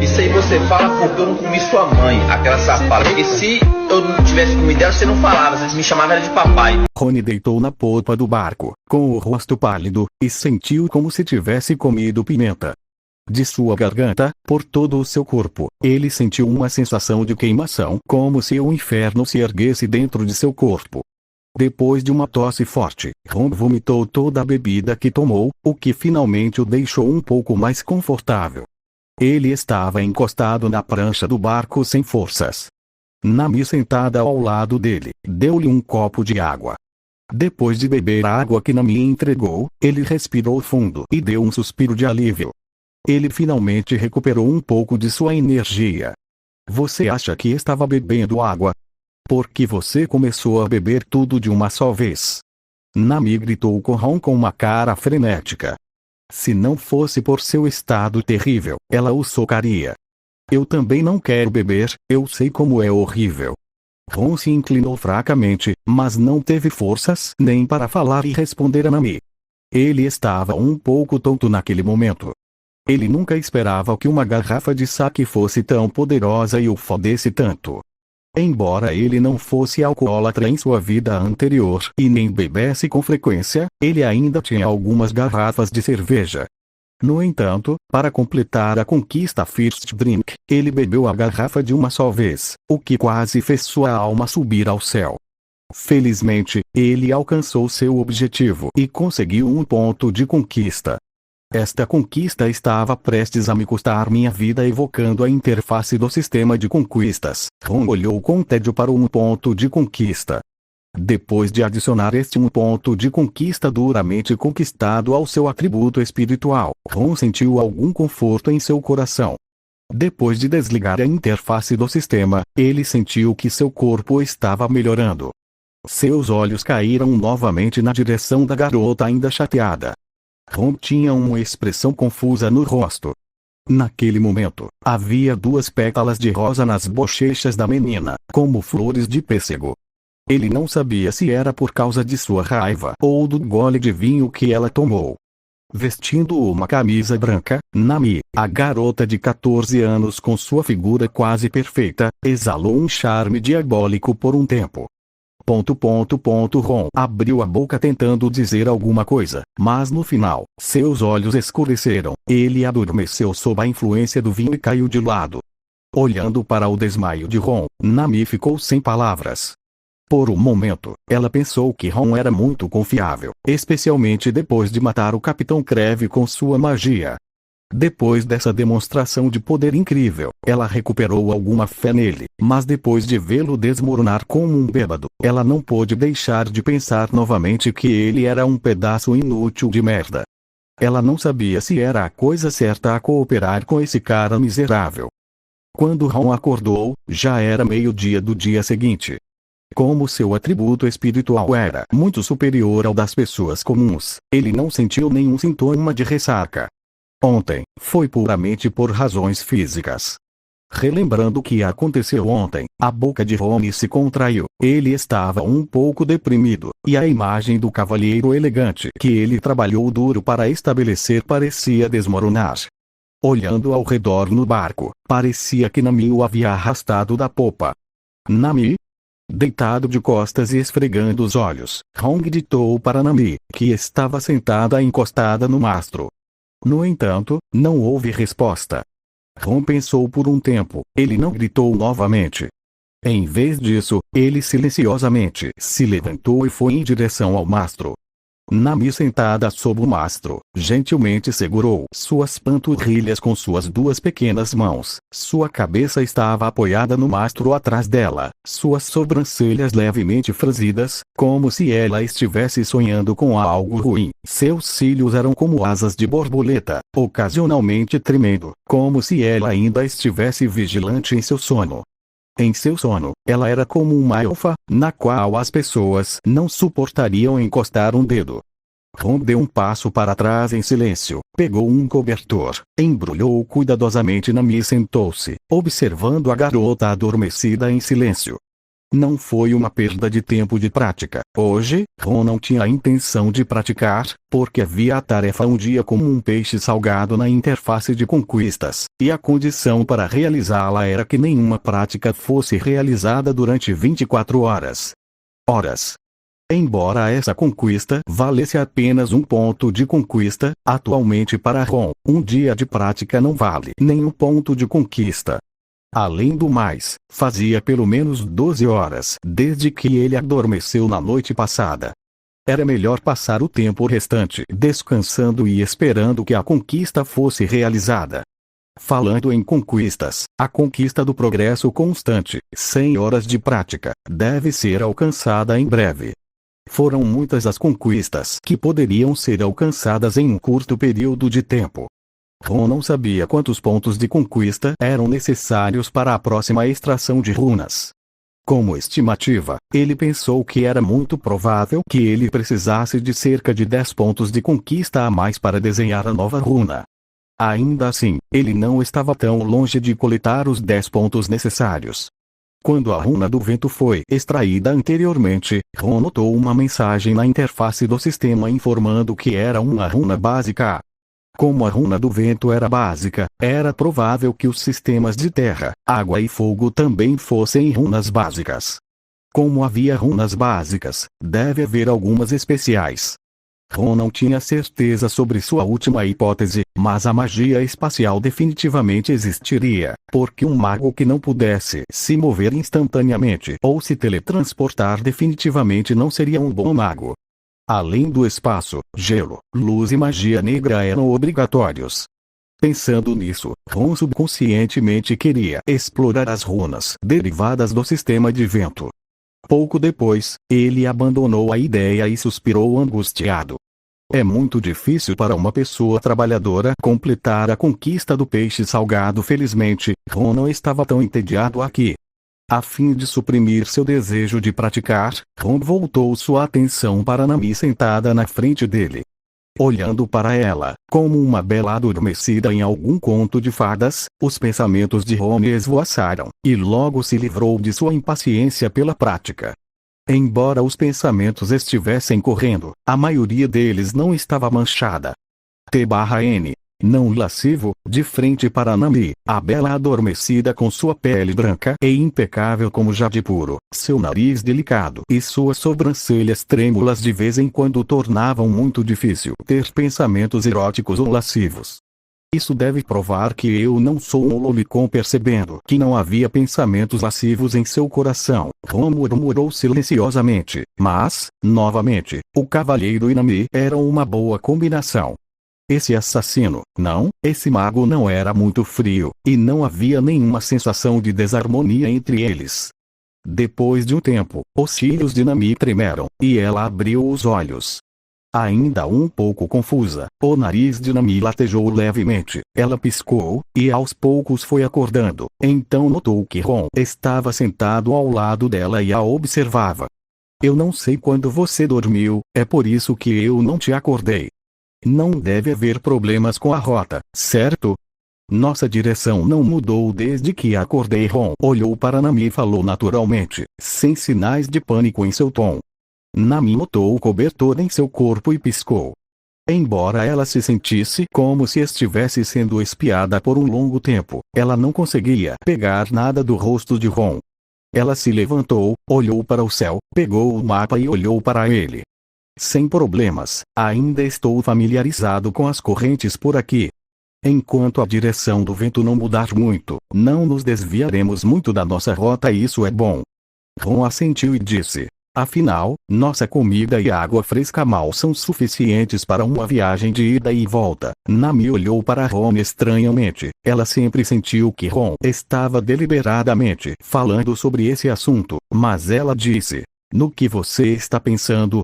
Isso aí você fala porque eu não comi sua mãe, aquela safada. Porque se eu não tivesse comido ela, você não falava, você me chamava ela de papai. Rony deitou na polpa do barco, com o rosto pálido, e sentiu como se tivesse comido pimenta. De sua garganta, por todo o seu corpo, ele sentiu uma sensação de queimação, como se o inferno se erguesse dentro de seu corpo. Depois de uma tosse forte, Ron vomitou toda a bebida que tomou, o que finalmente o deixou um pouco mais confortável. Ele estava encostado na prancha do barco sem forças. Nami, sentada ao lado dele, deu-lhe um copo de água. Depois de beber a água que Nami entregou, ele respirou fundo e deu um suspiro de alívio. Ele finalmente recuperou um pouco de sua energia. Você acha que estava bebendo água? Por que você começou a beber tudo de uma só vez? Nami gritou com Ron com uma cara frenética. Se não fosse por seu estado terrível, ela o socaria. Eu também não quero beber, eu sei como é horrível. Ron se inclinou fracamente, mas não teve forças nem para falar e responder a Nami. Ele estava um pouco tonto naquele momento. Ele nunca esperava que uma garrafa de saque fosse tão poderosa e o fodesse tanto. Embora ele não fosse alcoólatra em sua vida anterior e nem bebesse com frequência, ele ainda tinha algumas garrafas de cerveja. No entanto, para completar a conquista First Drink, ele bebeu a garrafa de uma só vez, o que quase fez sua alma subir ao céu. Felizmente, ele alcançou seu objetivo e conseguiu um ponto de conquista. Esta conquista estava prestes a me custar minha vida, evocando a interface do sistema de conquistas. Ron olhou com tédio para um ponto de conquista. Depois de adicionar este um ponto de conquista duramente conquistado ao seu atributo espiritual, Ron sentiu algum conforto em seu coração. Depois de desligar a interface do sistema, ele sentiu que seu corpo estava melhorando. Seus olhos caíram novamente na direção da garota ainda chateada. Ron tinha uma expressão confusa no rosto. Naquele momento, havia duas pétalas de rosa nas bochechas da menina, como flores de pêssego. Ele não sabia se era por causa de sua raiva ou do gole de vinho que ela tomou. Vestindo uma camisa branca, Nami, a garota de 14 anos com sua figura quase perfeita, exalou um charme diabólico por um tempo. Ron abriu a boca tentando dizer alguma coisa, mas no final, seus olhos escureceram, ele adormeceu sob a influência do vinho e caiu de lado. Olhando para o desmaio de Ron, Nami ficou sem palavras. Por um momento, ela pensou que Ron era muito confiável, especialmente depois de matar o Capitão Creve com sua magia. Depois dessa demonstração de poder incrível, ela recuperou alguma fé nele, mas depois de vê-lo desmoronar como um bêbado, ela não pôde deixar de pensar novamente que ele era um pedaço inútil de merda. Ela não sabia se era a coisa certa a cooperar com esse cara miserável. Quando Ron acordou, já era meio-dia do dia seguinte. Como seu atributo espiritual era muito superior ao das pessoas comuns, ele não sentiu nenhum sintoma de ressaca. Ontem, foi puramente por razões físicas. Relembrando o que aconteceu ontem, a boca de Ron se contraiu, ele estava um pouco deprimido, e a imagem do cavalheiro elegante que ele trabalhou duro para estabelecer parecia desmoronar. Olhando ao redor no barco, parecia que Nami o havia arrastado da popa. Nami? Deitado de costas e esfregando os olhos, Ron gritou para Nami, que estava sentada encostada no mastro. No entanto, não houve resposta. Ron pensou por um tempo, ele não gritou novamente. Em vez disso, ele silenciosamente se levantou e foi em direção ao mastro. Nami, sentada sob o mastro, gentilmente segurou suas panturrilhas com suas duas pequenas mãos. Sua cabeça estava apoiada no mastro atrás dela, suas sobrancelhas levemente franzidas, como se ela estivesse sonhando com algo ruim. Seus cílios eram como asas de borboleta, ocasionalmente tremendo, como se ela ainda estivesse vigilante em seu sono. Em seu sono, ela era como uma elfa, na qual as pessoas não suportariam encostar um dedo. Ron deu um passo para trás em silêncio, pegou um cobertor, embrulhou cuidadosamente Nami e sentou-se, observando a garota adormecida em silêncio. Não foi uma perda de tempo de prática. Hoje, Ron não tinha a intenção de praticar, porque havia a tarefa um dia como um peixe salgado na interface de conquistas, e a condição para realizá-la era que nenhuma prática fosse realizada durante 24 horas. Embora essa conquista valesse apenas um ponto de conquista, atualmente para Ron, um dia de prática não vale nenhum ponto de conquista. Além do mais, fazia pelo menos 12 horas desde que ele adormeceu na noite passada. Era melhor passar o tempo restante descansando e esperando que a conquista fosse realizada. Falando em conquistas, a conquista do progresso constante, 100 horas de prática, deve ser alcançada em breve. Foram muitas as conquistas que poderiam ser alcançadas em um curto período de tempo. Ron não sabia quantos pontos de conquista eram necessários para a próxima extração de runas. Como estimativa, ele pensou que era muito provável que ele precisasse de cerca de 10 pontos de conquista a mais para desenhar a nova runa. Ainda assim, ele não estava tão longe de coletar os 10 pontos necessários. Quando a runa do vento foi extraída anteriormente, Ron notou uma mensagem na interface do sistema informando que era uma runa básica. Como a runa do vento era básica, era provável que os sistemas de terra, água e fogo também fossem runas básicas. Como havia runas básicas, deve haver algumas especiais. Ron não tinha certeza sobre sua última hipótese, mas a magia espacial definitivamente existiria, porque um mago que não pudesse se mover instantaneamente ou se teletransportar definitivamente não seria um bom mago. Além do espaço, gelo, luz e magia negra eram obrigatórios. Pensando nisso, Ron subconscientemente queria explorar as runas derivadas do sistema de vento. Pouco depois, ele abandonou a ideia e suspirou angustiado. É muito difícil para uma pessoa trabalhadora completar a conquista do peixe salgado. Felizmente, Ron não estava tão entediado aqui. A fim de suprimir seu desejo de praticar, Ron voltou sua atenção para Nami sentada na frente dele. Olhando para ela, como uma bela adormecida em algum conto de fadas, os pensamentos de Ron esvoaçaram, e logo se livrou de sua impaciência pela prática. Embora os pensamentos estivessem correndo, a maioria deles não estava manchada. T/N. Não lascivo, de frente para Nami, a bela adormecida com sua pele branca e impecável como jade puro, seu nariz delicado e suas sobrancelhas trêmulas de vez em quando tornavam muito difícil ter pensamentos eróticos ou lascivos. Isso deve provar que eu não sou um lolicon. Percebendo que não havia pensamentos lascivos em seu coração, Ron murmurou silenciosamente, mas, novamente, o cavalheiro e Nami eram uma boa combinação. Esse assassino, não, esse mago não era muito frio, e não havia nenhuma sensação de desarmonia entre eles. Depois de um tempo, os cílios de Nami tremeram, e ela abriu os olhos. Ainda um pouco confusa, o nariz de Nami latejou levemente, ela piscou, e aos poucos foi acordando, então notou que Ron estava sentado ao lado dela e a observava. Eu não sei quando você dormiu, é por isso que eu não te acordei. Não deve haver problemas com a rota, certo? Nossa direção não mudou desde que acordei. Ron olhou para Nami e falou naturalmente, sem sinais de pânico em seu tom. Nami notou o cobertor em seu corpo e piscou. Embora ela se sentisse como se estivesse sendo espiada por um longo tempo, ela não conseguia pegar nada do rosto de Ron. Ela se levantou, olhou para o céu, pegou o mapa e olhou para ele. Sem problemas, ainda estou familiarizado com as correntes por aqui. Enquanto a direção do vento não mudar muito, não nos desviaremos muito da nossa rota e isso é bom. Ron assentiu e disse, afinal, nossa comida e água fresca mal são suficientes para uma viagem de ida e volta. Nami olhou para Ron estranhamente, ela sempre sentiu que Ron estava deliberadamente falando sobre esse assunto, mas ela disse, no que você está pensando?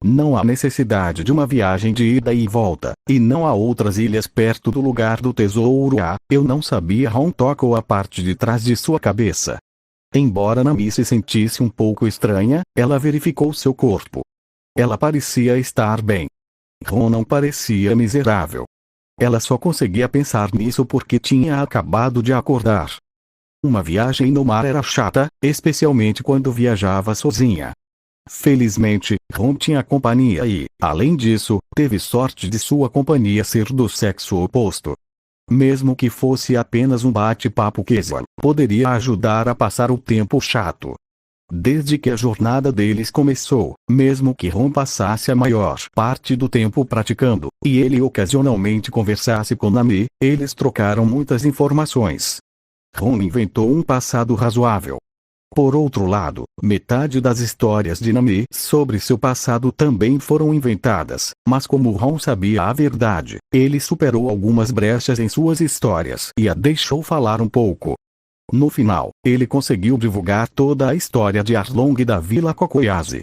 Não há necessidade de uma viagem de ida e volta, e não há outras ilhas perto do lugar do tesouro. Eu não sabia. Ron tocou a parte de trás de sua cabeça. Embora Nami se sentisse um pouco estranha, ela verificou seu corpo. Ela parecia estar bem. Ron não parecia miserável. Ela só conseguia pensar nisso porque tinha acabado de acordar. Uma viagem no mar era chata, especialmente quando viajava sozinha. Felizmente, Ron tinha companhia e, além disso, teve sorte de sua companhia ser do sexo oposto. Mesmo que fosse apenas um bate-papo casual, poderia ajudar a passar o tempo chato. Desde que a jornada deles começou, mesmo que Ron passasse a maior parte do tempo praticando, e ele ocasionalmente conversasse com Nami, eles trocaram muitas informações. Ron inventou um passado razoável. Por outro lado, metade das histórias de Nami sobre seu passado também foram inventadas, mas como Ron sabia a verdade, ele superou algumas brechas em suas histórias e a deixou falar um pouco. No final, ele conseguiu divulgar toda a história de Arlong e da Vila Cocoyasi.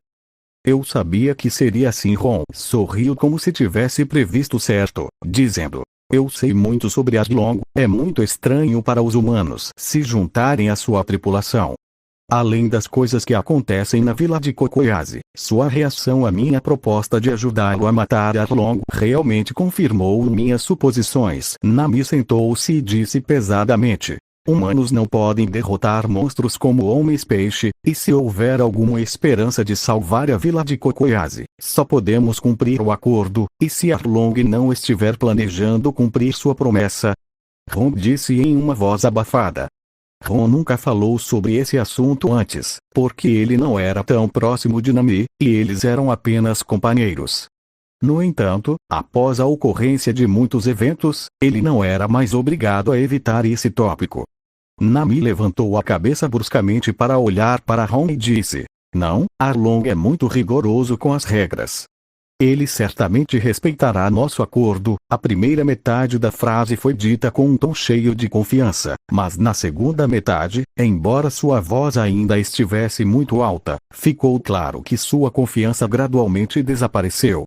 Eu sabia que seria assim. Ron sorriu como se tivesse previsto certo, dizendo: eu sei muito sobre Arlong, é muito estranho para os humanos se juntarem à sua tripulação. Além das coisas que acontecem na vila de Cocoyasi, sua reação à minha proposta de ajudá-lo a matar Arlong realmente confirmou minhas suposições. Nami sentou-se e disse pesadamente: humanos não podem derrotar monstros como homens-peixe, e se houver alguma esperança de salvar a vila de Cocoyasi, só podemos cumprir o acordo, e se Arlong não estiver planejando cumprir sua promessa? Ron disse em uma voz abafada. Ron nunca falou sobre esse assunto antes, porque ele não era tão próximo de Nami, e eles eram apenas companheiros. No entanto, após a ocorrência de muitos eventos, ele não era mais obrigado a evitar esse tópico. Nami levantou a cabeça bruscamente para olhar para Ron e disse: não, Arlong é muito rigoroso com as regras. Ele certamente respeitará nosso acordo. A primeira metade da frase foi dita com um tom cheio de confiança, mas na segunda metade, embora sua voz ainda estivesse muito alta, ficou claro que sua confiança gradualmente desapareceu.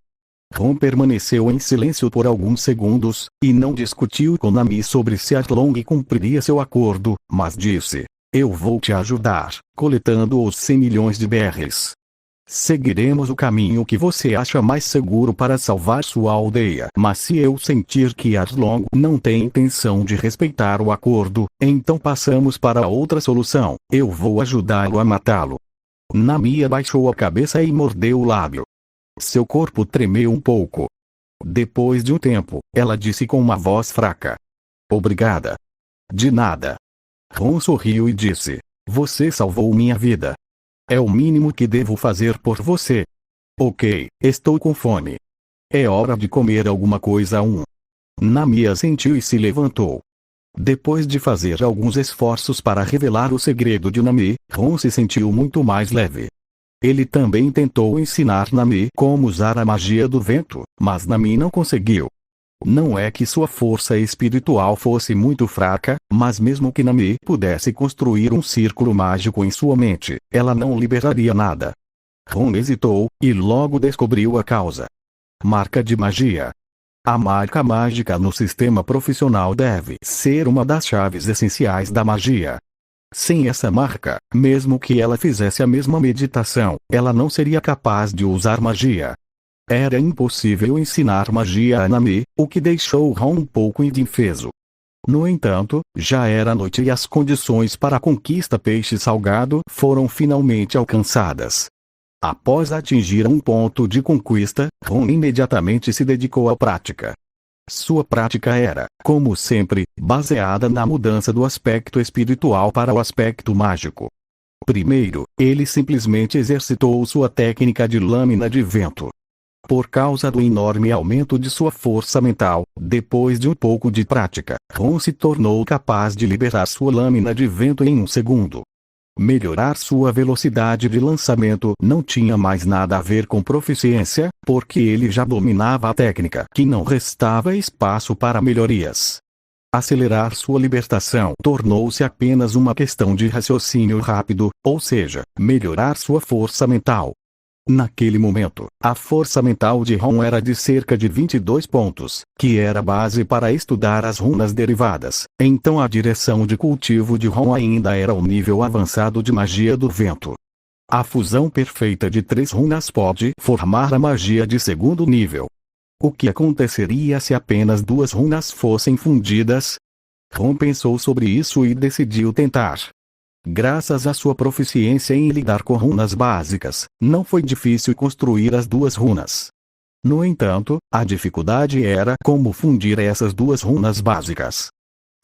Ron permaneceu em silêncio por alguns segundos, e não discutiu com Nami sobre se Arlong cumpriria seu acordo, mas disse: eu vou te ajudar, coletando os 100 milhões de BRs. Seguiremos o caminho que você acha mais seguro para salvar sua aldeia. Mas se eu sentir que Arlong não tem intenção de respeitar o acordo, então passamos para outra solução. Eu vou ajudá-lo a matá-lo. Nami abaixou a cabeça e mordeu o lábio. Seu corpo tremeu um pouco. Depois de um tempo, ela disse com uma voz fraca: obrigada. De nada. Ron sorriu e disse: você salvou minha vida. É o mínimo que devo fazer por você. Ok, estou com fome. É hora de comer alguma coisa. Nami assentiu e se levantou. Depois de fazer alguns esforços para revelar o segredo de Nami, Ron se sentiu muito mais leve. Ele também tentou ensinar Nami como usar a magia do vento, mas Nami não conseguiu. Não é que sua força espiritual fosse muito fraca, mas mesmo que Nami pudesse construir um círculo mágico em sua mente, ela não liberaria nada. Ron hesitou, e logo descobriu a causa. Marca de magia. A marca mágica no sistema profissional deve ser uma das chaves essenciais da magia. Sem essa marca, mesmo que ela fizesse a mesma meditação, ela não seria capaz de usar magia. Era impossível ensinar magia a Nami, o que deixou Ron um pouco indefeso. No entanto, já era noite e as condições para a conquista peixe salgado foram finalmente alcançadas. Após atingir um ponto de conquista, Ron imediatamente se dedicou à prática. Sua prática era, como sempre, baseada na mudança do aspecto espiritual para o aspecto mágico. Primeiro, ele simplesmente exercitou sua técnica de lâmina de vento. Por causa do enorme aumento de sua força mental, depois de um pouco de prática, Ron se tornou capaz de liberar sua lâmina de vento em um segundo. Melhorar sua velocidade de lançamento não tinha mais nada a ver com proficiência, porque ele já dominava a técnica, que não restava espaço para melhorias. Acelerar sua libertação tornou-se apenas uma questão de raciocínio rápido, ou seja, melhorar sua força mental. Naquele momento, a força mental de Ron era de cerca de 22 pontos, que era a base para estudar as runas derivadas. Então a direção de cultivo de Ron ainda era o nível avançado de magia do vento. A fusão perfeita de 3 runas pode formar a magia de segundo nível. O que aconteceria se apenas 2 runas fossem fundidas? Ron pensou sobre isso e decidiu tentar. Graças à sua proficiência em lidar com runas básicas, não foi difícil construir as duas runas. No entanto, a dificuldade era como fundir essas duas runas básicas.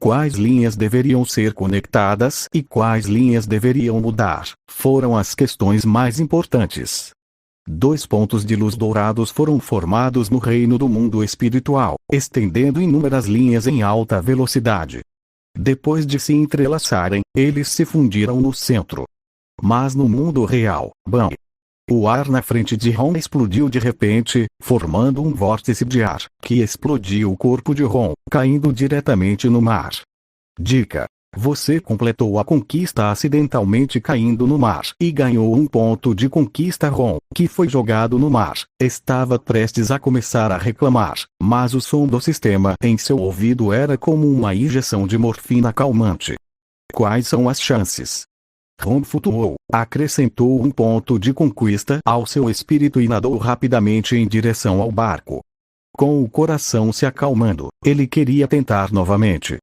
Quais linhas deveriam ser conectadas e quais linhas deveriam mudar, foram as questões mais importantes. 2 pontos de luz dourados foram formados no reino do mundo espiritual, estendendo inúmeras linhas em alta velocidade. Depois de se entrelaçarem, eles se fundiram no centro. Mas no mundo real, bam! O ar na frente de Ron explodiu de repente, formando um vórtice de ar, que explodiu o corpo de Ron, caindo diretamente no mar. Dica: você completou a conquista acidentalmente caindo no mar e ganhou 1 ponto de conquista. Ron, que foi jogado no mar, estava prestes a começar a reclamar, mas o som do sistema em seu ouvido era como uma injeção de morfina calmante. Quais são as chances? Ron flutuou, acrescentou 1 ponto de conquista ao seu espírito e nadou rapidamente em direção ao barco. Com o coração se acalmando, ele queria tentar novamente.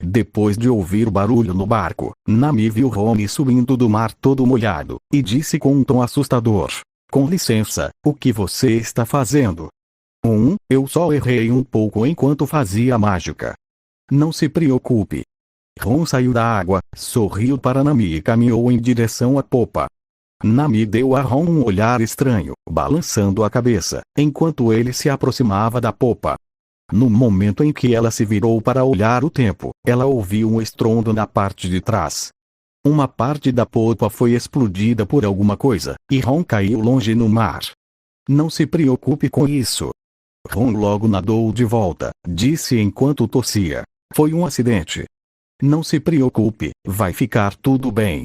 Depois de ouvir o barulho no barco, Nami viu Ron subindo do mar todo molhado, e disse com um tom assustador: com licença, o que você está fazendo? Eu só errei um pouco enquanto fazia mágica. Não se preocupe. Ron saiu da água, sorriu para Nami e caminhou em direção à popa. Nami deu a Ron um olhar estranho, balançando a cabeça, enquanto ele se aproximava da popa. No momento em que ela se virou para olhar o tempo, ela ouviu um estrondo na parte de trás. Uma parte da popa foi explodida por alguma coisa, e Ron caiu longe no mar. Não se preocupe com isso. Ron logo nadou de volta, disse enquanto tossia. Foi um acidente. Não se preocupe, vai ficar tudo bem.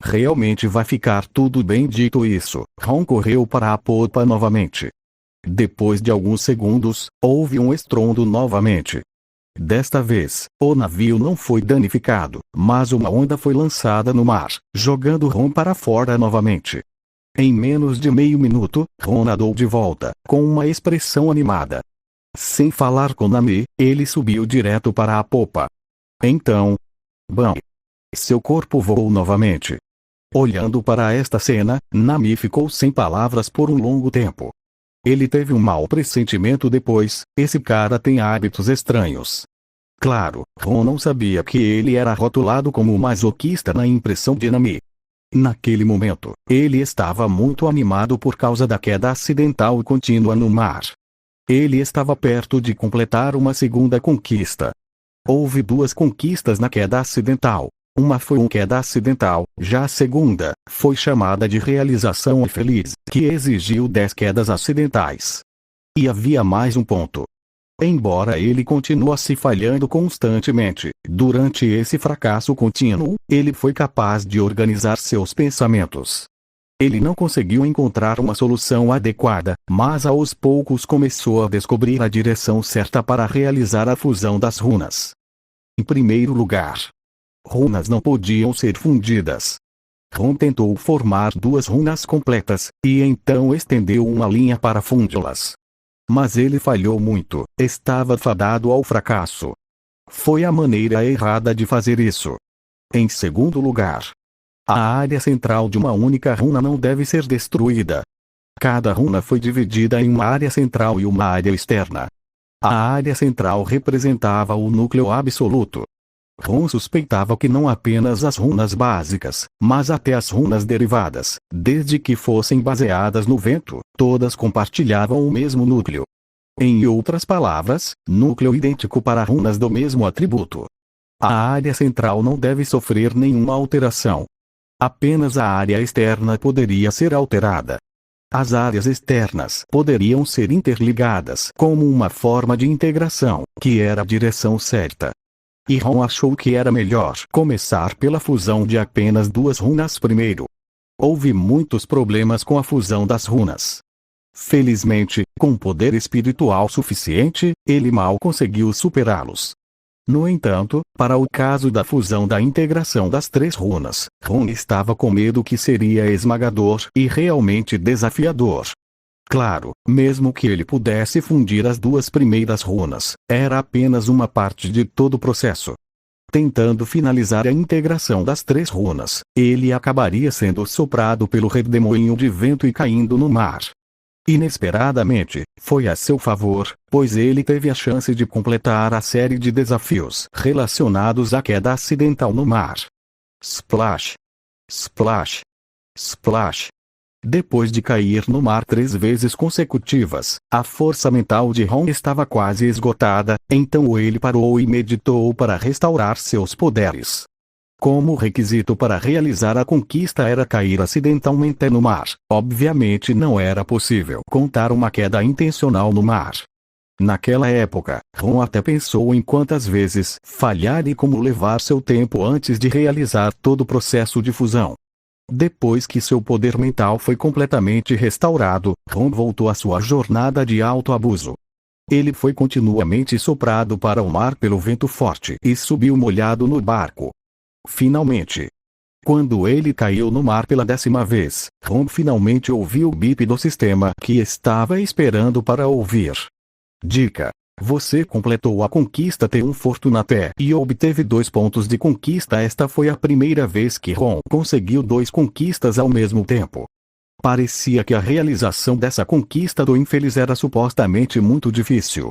Realmente vai ficar tudo bem. Dito isso, Ron correu para a popa novamente. Depois de alguns segundos, houve um estrondo novamente. Desta vez, o navio não foi danificado, mas uma onda foi lançada no mar, jogando Ron para fora novamente. Em menos de meio minuto, Ron nadou de volta, com uma expressão animada. Sem falar com Nami, ele subiu direto para a popa. Então, bam! Seu corpo voou novamente. Olhando para esta cena, Nami ficou sem palavras por um longo tempo. Ele teve um mau pressentimento depois. Esse cara tem hábitos estranhos. Claro, Ron não sabia que ele era rotulado como masoquista na impressão de Nami. Naquele momento, ele estava muito animado por causa da queda acidental contínua no mar. Ele estava perto de completar uma segunda conquista. Houve 2 conquistas na queda acidental. Uma foi uma queda acidental, já a segunda foi chamada de realização infeliz, que exigiu 10 quedas acidentais. E havia mais um ponto. Embora ele continuasse falhando constantemente, durante esse fracasso contínuo, ele foi capaz de organizar seus pensamentos. Ele não conseguiu encontrar uma solução adequada, mas aos poucos começou a descobrir a direção certa para realizar a fusão das runas. Em primeiro lugar, runas não podiam ser fundidas. Ron tentou formar 2 runas completas, e então estendeu uma linha para fundi-las. Mas ele falhou muito, estava fadado ao fracasso. Foi a maneira errada de fazer isso. Em segundo lugar, a área central de uma única runa não deve ser destruída. Cada runa foi dividida em uma área central e uma área externa. A área central representava o núcleo absoluto. Ron suspeitava que não apenas as runas básicas, mas até as runas derivadas, desde que fossem baseadas no vento, todas compartilhavam o mesmo núcleo. Em outras palavras, núcleo idêntico para runas do mesmo atributo. A área central não deve sofrer nenhuma alteração. Apenas a área externa poderia ser alterada. As áreas externas poderiam ser interligadas como uma forma de integração, que era a direção certa. E Ron achou que era melhor começar pela fusão de apenas 2 runas primeiro. Houve muitos problemas com a fusão das runas. Felizmente, com poder espiritual suficiente, ele mal conseguiu superá-los. No entanto, para o caso da fusão da integração das 3 runas, Ron estava com medo que seria esmagador e realmente desafiador. Claro, mesmo que ele pudesse fundir as 2 primeiras runas, era apenas uma parte de todo o processo. Tentando finalizar a integração das 3 runas, ele acabaria sendo soprado pelo redemoinho de vento e caindo no mar. Inesperadamente, foi a seu favor, pois ele teve a chance de completar a série de desafios relacionados à queda acidental no mar. Splash! Splash! Splash! Depois de cair no mar 3 vezes consecutivas, a força mental de Ron estava quase esgotada, então ele parou e meditou para restaurar seus poderes. Como requisito para realizar a conquista era cair acidentalmente no mar, obviamente não era possível contar uma queda intencional no mar. Naquela época, Ron até pensou em quantas vezes falhar e como levar seu tempo antes de realizar todo o processo de fusão. Depois que seu poder mental foi completamente restaurado, Ron voltou à sua jornada de autoabuso. Ele foi continuamente soprado para o mar pelo vento forte e subiu molhado no barco. Finalmente, quando ele caiu no mar pela 10ª vez, Ron finalmente ouviu o bip do sistema que estava esperando para ouvir. Dica: você completou a conquista T1 Fortunate e obteve 2 pontos de conquista. Esta foi a primeira vez que Ron conseguiu 2 conquistas ao mesmo tempo. Parecia que a realização dessa conquista do infeliz era supostamente muito difícil.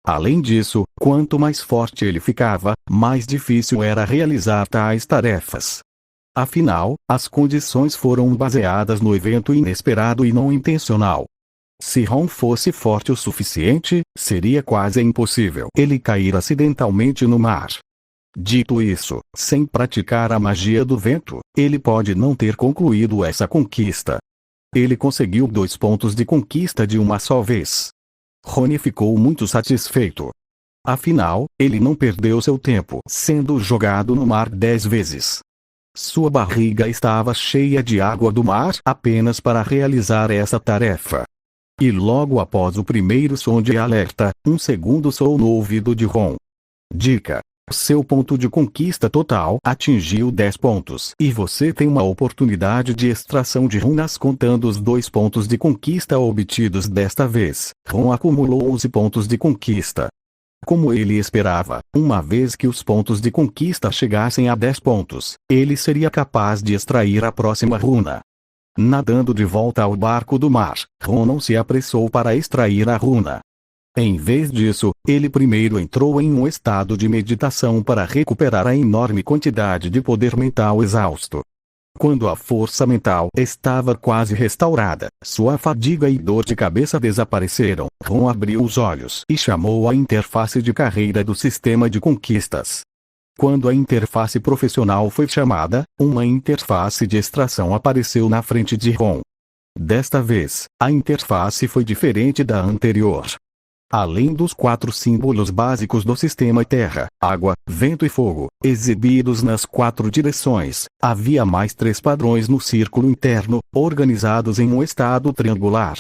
Além disso, quanto mais forte ele ficava, mais difícil era realizar tais tarefas. Afinal, as condições foram baseadas no evento inesperado e não intencional. Se Ron fosse forte o suficiente, seria quase impossível ele cair acidentalmente no mar. Dito isso, sem praticar a magia do vento, ele pode não ter concluído essa conquista. Ele conseguiu 2 pontos de conquista de uma só vez. Ron ficou muito satisfeito. Afinal, ele não perdeu seu tempo sendo jogado no mar 10 vezes. Sua barriga estava cheia de água do mar apenas para realizar essa tarefa. E logo após o primeiro som de alerta, um segundo soou no ouvido de Ron. Dica: seu ponto de conquista total atingiu 10 pontos e você tem uma oportunidade de extração de runas contando os 2 pontos de conquista obtidos desta vez. Ron acumulou 11 pontos de conquista. Como ele esperava, uma vez que os pontos de conquista chegassem a 10 pontos, ele seria capaz de extrair a próxima runa. Nadando de volta ao barco do mar, Ron não se apressou para extrair a runa. Em vez disso, ele primeiro entrou em um estado de meditação para recuperar a enorme quantidade de poder mental exausto. Quando a força mental estava quase restaurada, sua fadiga e dor de cabeça desapareceram. Ron abriu os olhos e chamou a interface de carreira do sistema de conquistas. Quando a interface profissional foi chamada, uma interface de extração apareceu na frente de Ron. Desta vez, a interface foi diferente da anterior. Além dos 4 símbolos básicos do sistema terra, água, vento e fogo, exibidos nas 4 direções, havia mais 3 padrões no círculo interno, organizados em um estado triangular.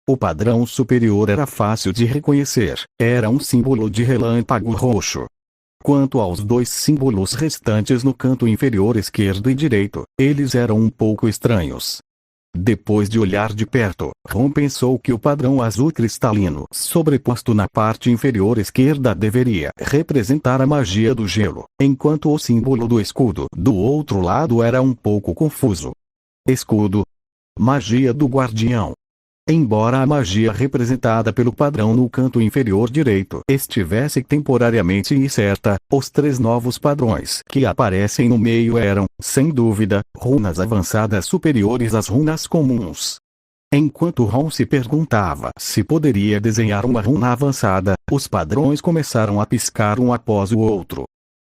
O padrão superior era fácil de reconhecer, era um símbolo de relâmpago roxo. Quanto aos 2 símbolos restantes no canto inferior esquerdo e direito, eles eram um pouco estranhos. Depois de olhar de perto, Ron pensou que o padrão azul cristalino sobreposto na parte inferior esquerda deveria representar a magia do gelo, enquanto o símbolo do escudo do outro lado era um pouco confuso. Escudo. Magia do guardião. Embora a magia representada pelo padrão no canto inferior direito estivesse temporariamente incerta, os 3 novos padrões que aparecem no meio eram, sem dúvida, runas avançadas superiores às runas comuns. Enquanto Ron se perguntava se poderia desenhar uma runa avançada, os padrões começaram a piscar um após o outro.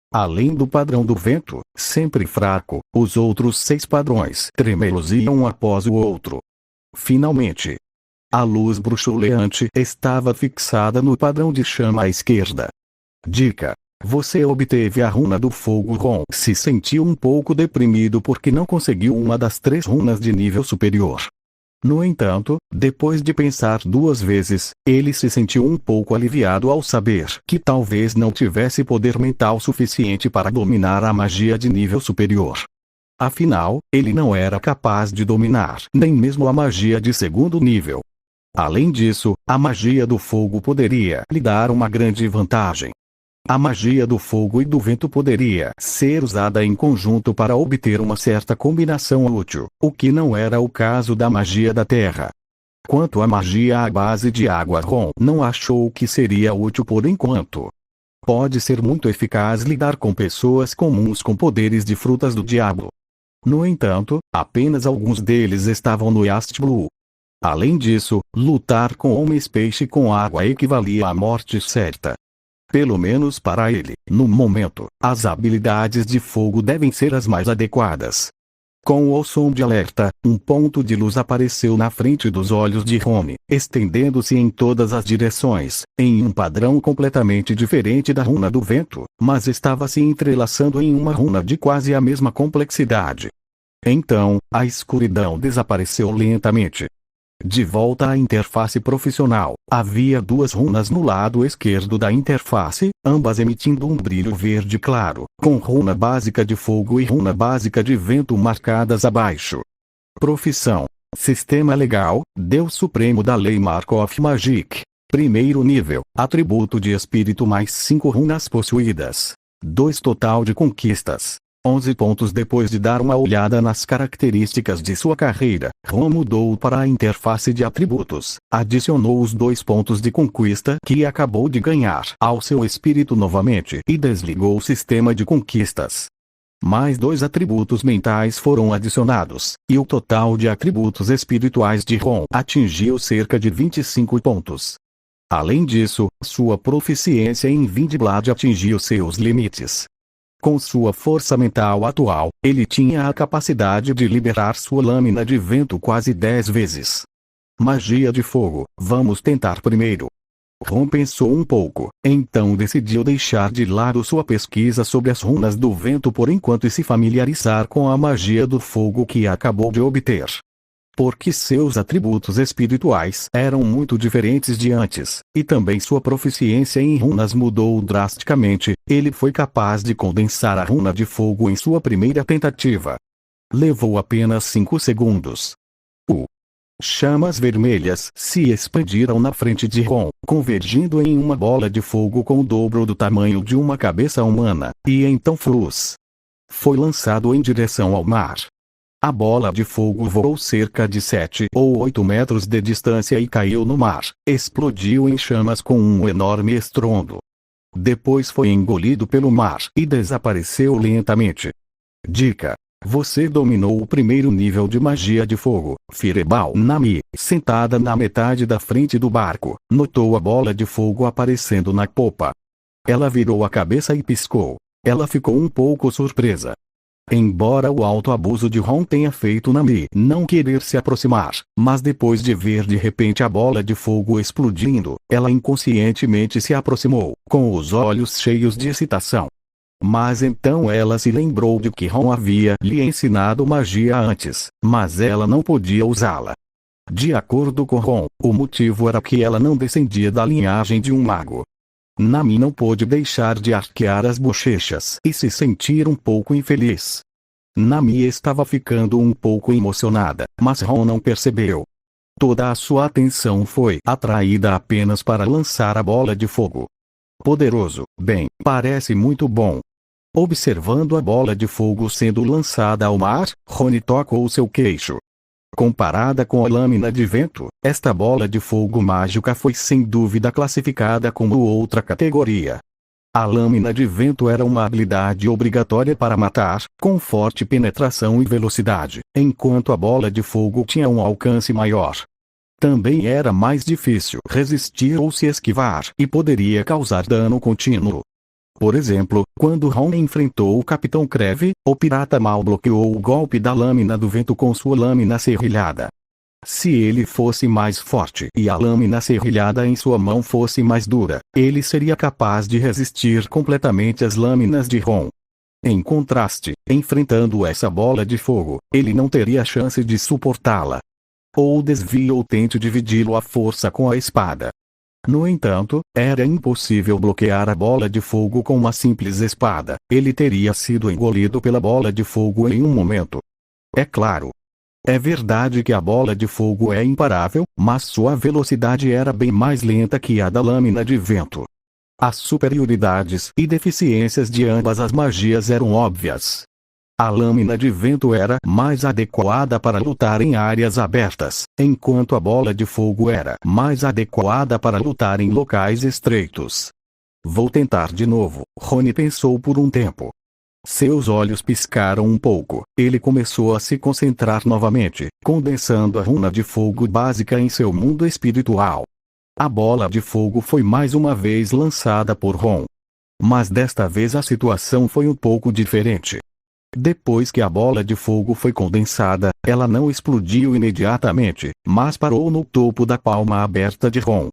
Além do padrão do vento, sempre fraco, os outros 6 padrões tremeluziam um após o outro. Finalmente, a luz bruxuleante estava fixada no padrão de chama à esquerda. Dica: você obteve a runa do fogo. Ron se sentiu um pouco deprimido porque não conseguiu uma das 3 runas de nível superior. No entanto, depois de pensar 2 vezes, ele se sentiu um pouco aliviado ao saber que talvez não tivesse poder mental suficiente para dominar a magia de nível superior. Afinal, ele não era capaz de dominar nem mesmo a magia de 2º nível. Além disso, a magia do fogo poderia lhe dar uma grande vantagem. A magia do fogo e do vento poderia ser usada em conjunto para obter uma certa combinação útil, o que não era o caso da magia da terra. Quanto à magia à base de água, Ron não achou que seria útil por enquanto. Pode ser muito eficaz lidar com pessoas comuns com poderes de frutas do diabo. No entanto, apenas alguns deles estavam no East Blue. Além disso, lutar com homens-peixe com água equivalia à morte certa. Pelo menos para ele, no momento, as habilidades de fogo devem ser as mais adequadas. Com o som de alerta, um ponto de luz apareceu na frente dos olhos de Ron, estendendo-se em todas as direções, em um padrão completamente diferente da runa do vento, mas estava se entrelaçando em uma runa de quase a mesma complexidade. Então, a escuridão desapareceu lentamente. De volta à interface profissional, havia duas runas no lado esquerdo da interface, ambas emitindo um brilho verde claro, com runa básica de fogo e runa básica de vento marcadas abaixo. Profissão: Sistema legal, Deus Supremo da Lei Markov Magic. Primeiro nível, atributo de espírito mais 5 runas possuídas. 2 total de conquistas. 11 pontos. Depois de dar uma olhada nas características de sua carreira, Ron mudou para a interface de atributos, adicionou os 2 pontos de conquista que acabou de ganhar ao seu espírito novamente e desligou o sistema de conquistas. Mais 2 atributos mentais foram adicionados, e o total de atributos espirituais de Ron atingiu cerca de 25 pontos. Além disso, sua proficiência em Vindblade atingiu seus limites. Com sua força mental atual, ele tinha a capacidade de liberar sua lâmina de vento quase 10 vezes. Magia de fogo, vamos tentar primeiro. Ron pensou um pouco, então decidiu deixar de lado sua pesquisa sobre as runas do vento por enquanto e se familiarizar com a magia do fogo que acabou de obter. Porque seus atributos espirituais eram muito diferentes de antes, e também sua proficiência em runas mudou drasticamente, ele foi capaz de condensar a runa de fogo em sua primeira tentativa. Levou apenas 5 segundos. Chamas vermelhas se expandiram na frente de Ron, convergindo em uma bola de fogo com o dobro do tamanho de uma cabeça humana, e então Flux foi lançado em direção ao mar. A bola de fogo voou cerca de 7 ou 8 metros de distância e caiu no mar, explodiu em chamas com um enorme estrondo. Depois foi engolido pelo mar e desapareceu lentamente. Dica: você dominou o primeiro nível de magia de fogo. Fireball Nami, sentada na metade da frente do barco, notou a bola de fogo aparecendo na popa. Ela virou a cabeça e piscou. Ela ficou um pouco surpresa. Embora o alto abuso de Ron tenha feito Nami não querer se aproximar, mas depois de ver de repente a bola de fogo explodindo, ela inconscientemente se aproximou, com os olhos cheios de excitação. Mas então ela se lembrou de que Ron havia lhe ensinado magia antes, mas ela não podia usá-la. De acordo com Ron, o motivo era que ela não descendia da linhagem de um mago. Nami não pôde deixar de arquear as bochechas e se sentir um pouco infeliz. Nami estava ficando um pouco emocionada, mas Ron não percebeu. Toda a sua atenção foi atraída apenas para lançar a bola de fogo. Poderoso, bem, parece muito bom. Observando a bola de fogo sendo lançada ao mar, Ron tocou seu queixo. Comparada com a lâmina de vento, esta bola de fogo mágica foi sem dúvida classificada como outra categoria. A lâmina de vento era uma habilidade obrigatória para matar, com forte penetração e velocidade, enquanto a bola de fogo tinha um alcance maior. Também era mais difícil resistir ou se esquivar e poderia causar dano contínuo. Por exemplo, quando Ron enfrentou o Capitão Creve, o pirata mal bloqueou o golpe da lâmina do vento com sua lâmina serrilhada. Se ele fosse mais forte e a lâmina serrilhada em sua mão fosse mais dura, ele seria capaz de resistir completamente às lâminas de Ron. Em contraste, enfrentando essa bola de fogo, ele não teria chance de suportá-la. Ou desvie ou tente dividi-lo à força com a espada. No entanto, era impossível bloquear a bola de fogo com uma simples espada, ele teria sido engolido pela bola de fogo em um momento. É claro. É verdade que a bola de fogo é imparável, mas sua velocidade era bem mais lenta que a da lâmina de vento. As superioridades e deficiências de ambas as magias eram óbvias. A lâmina de vento era mais adequada para lutar em áreas abertas, enquanto a bola de fogo era mais adequada para lutar em locais estreitos. Vou tentar de novo, Rony pensou por um tempo. Seus olhos piscaram um pouco, ele começou a se concentrar novamente, condensando a runa de fogo básica em seu mundo espiritual. A bola de fogo foi mais uma vez lançada por Ron. Mas desta vez a situação foi um pouco diferente. Depois que a bola de fogo foi condensada, ela não explodiu imediatamente, mas parou no topo da palma aberta de Ron.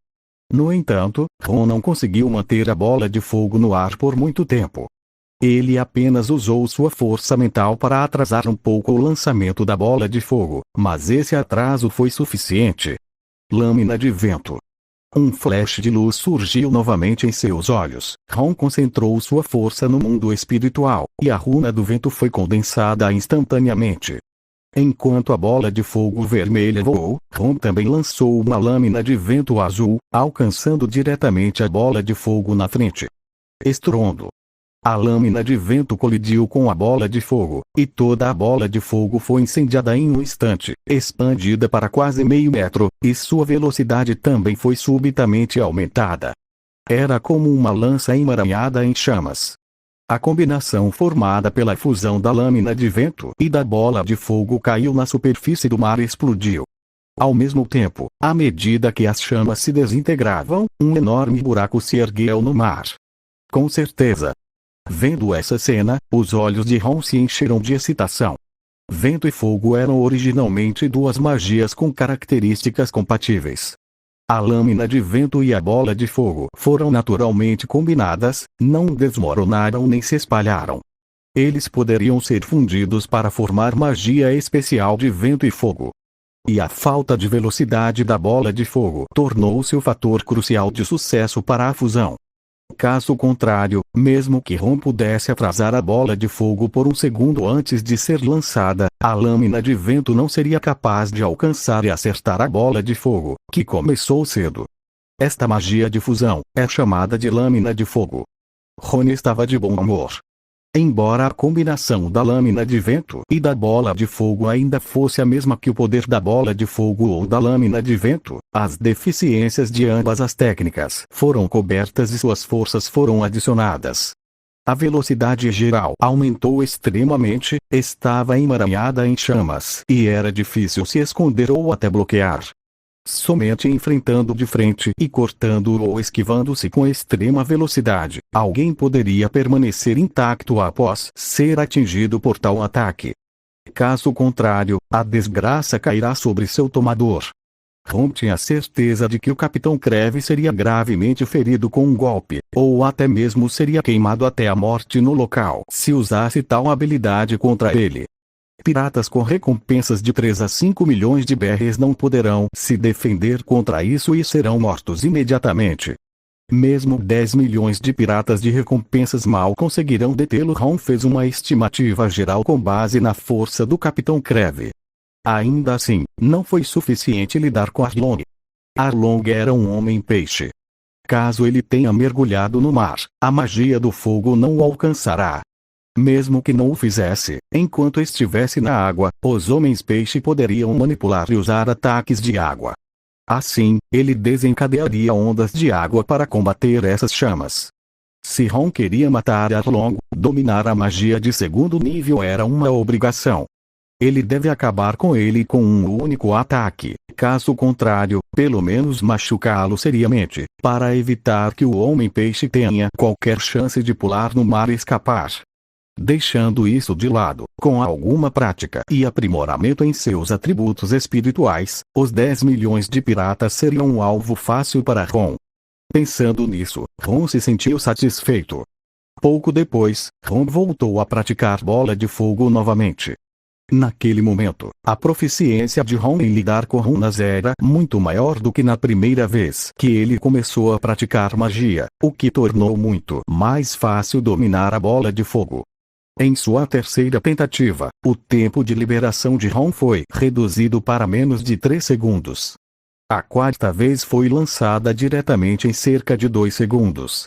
No entanto, Ron não conseguiu manter a bola de fogo no ar por muito tempo. Ele apenas usou sua força mental para atrasar um pouco o lançamento da bola de fogo, mas esse atraso foi suficiente. Lâmina de vento. Um flash de luz surgiu novamente em seus olhos. Ron concentrou sua força no mundo espiritual, e a runa do vento foi condensada instantaneamente. Enquanto a bola de fogo vermelha voou, Ron também lançou uma lâmina de vento azul, alcançando diretamente a bola de fogo na frente. Estrondo. A lâmina de vento colidiu com a bola de fogo, e toda a bola de fogo foi incendiada em um instante, expandida para quase meio metro, e sua velocidade também foi subitamente aumentada. Era como uma lança emaranhada em chamas. A combinação formada pela fusão da lâmina de vento e da bola de fogo caiu na superfície do mar e explodiu. Ao mesmo tempo, à medida que as chamas se desintegravam, um enorme buraco se ergueu no mar. Com certeza. Vendo essa cena, os olhos de Ron se encheram de excitação. Vento e fogo eram originalmente duas magias com características compatíveis. A lâmina de vento e a bola de fogo foram naturalmente combinadas, não desmoronaram nem se espalharam. Eles poderiam ser fundidos para formar magia especial de vento e fogo. E a falta de velocidade da bola de fogo tornou-se o fator crucial de sucesso para a fusão. Caso contrário, mesmo que Ron pudesse atrasar a bola de fogo por um segundo antes de ser lançada, a lâmina de vento não seria capaz de alcançar e acertar a bola de fogo, que começou cedo. Esta magia de fusão é chamada de lâmina de fogo. Ron estava de bom humor. Embora a combinação da lâmina de vento e da bola de fogo ainda fosse a mesma que o poder da bola de fogo ou da lâmina de vento, as deficiências de ambas as técnicas foram cobertas e suas forças foram adicionadas. A velocidade geral aumentou extremamente, estava emaranhada em chamas e era difícil se esconder ou até bloquear. Somente enfrentando de frente e cortando ou esquivando-se com extrema velocidade, alguém poderia permanecer intacto após ser atingido por tal ataque. Caso contrário, a desgraça cairá sobre seu tomador. Ron tinha certeza de que o Capitão Creve seria gravemente ferido com um golpe, ou até mesmo seria queimado até a morte no local se usasse tal habilidade contra ele. Piratas com recompensas de 3 a 5 milhões de BRs não poderão se defender contra isso e serão mortos imediatamente. Mesmo 10 milhões de piratas de recompensas mal conseguirão detê-lo. Ron fez uma estimativa geral com base na força do Capitão Creve. Ainda assim, não foi suficiente lidar com Arlong. Arlong era um homem-peixe. Caso ele tenha mergulhado no mar, a magia do fogo não o alcançará. Mesmo que não o fizesse, enquanto estivesse na água, os homens-peixe poderiam manipular e usar ataques de água. Assim, ele desencadearia ondas de água para combater essas chamas. Se Ron queria matar Arlong, dominar a magia de segundo nível era uma obrigação. Ele deve acabar com ele com um único ataque, caso contrário, pelo menos machucá-lo seriamente, para evitar que o homem-peixe tenha qualquer chance de pular no mar e escapar. Deixando isso de lado, com alguma prática e aprimoramento em seus atributos espirituais, os 10 milhões de piratas seriam um alvo fácil para Ron. Pensando nisso, Ron se sentiu satisfeito. Pouco depois, Ron voltou a praticar bola de fogo novamente. Naquele momento, a proficiência de Ron em lidar com runas era muito maior do que na primeira vez que ele começou a praticar magia, o que tornou muito mais fácil dominar a bola de fogo. Em sua terceira tentativa, o tempo de liberação de Ron foi reduzido para menos de 3 segundos. A quarta vez foi lançada diretamente em cerca de 2 segundos.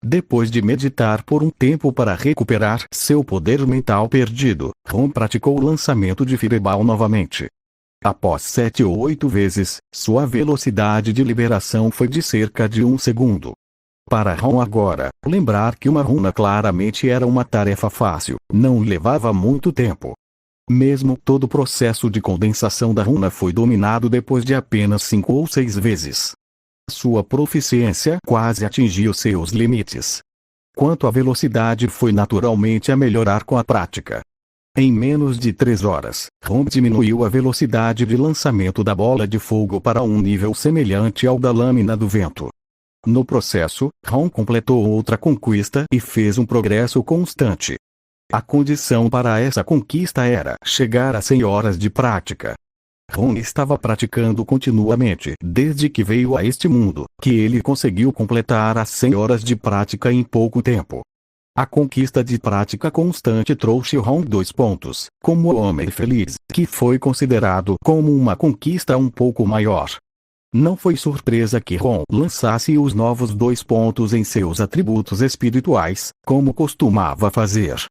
Depois de meditar por um tempo para recuperar seu poder mental perdido, Ron praticou o lançamento de Fireball novamente. Após 7 ou 8 vezes, sua velocidade de liberação foi de cerca de 1 segundo. Para Ron agora, lembrar que uma runa claramente era uma tarefa fácil, não levava muito tempo. Mesmo todo o processo de condensação da runa foi dominado depois de apenas 5 ou 6 vezes. Sua proficiência quase atingiu seus limites. Quanto à velocidade, foi naturalmente a melhorar com a prática. Em menos de 3 horas, Ron diminuiu a velocidade de lançamento da bola de fogo para um nível semelhante ao da lâmina do vento. No processo, Ron completou outra conquista e fez um progresso constante. A condição para essa conquista era chegar a 100 horas de prática. Ron estava praticando continuamente desde que veio a este mundo, que ele conseguiu completar as 100 horas de prática em pouco tempo. A conquista de prática constante trouxe Ron 2 pontos, como homem feliz, que foi considerado como uma conquista um pouco maior. Não foi surpresa que Ron lançasse os novos 2 pontos em seus atributos espirituais, como costumava fazer.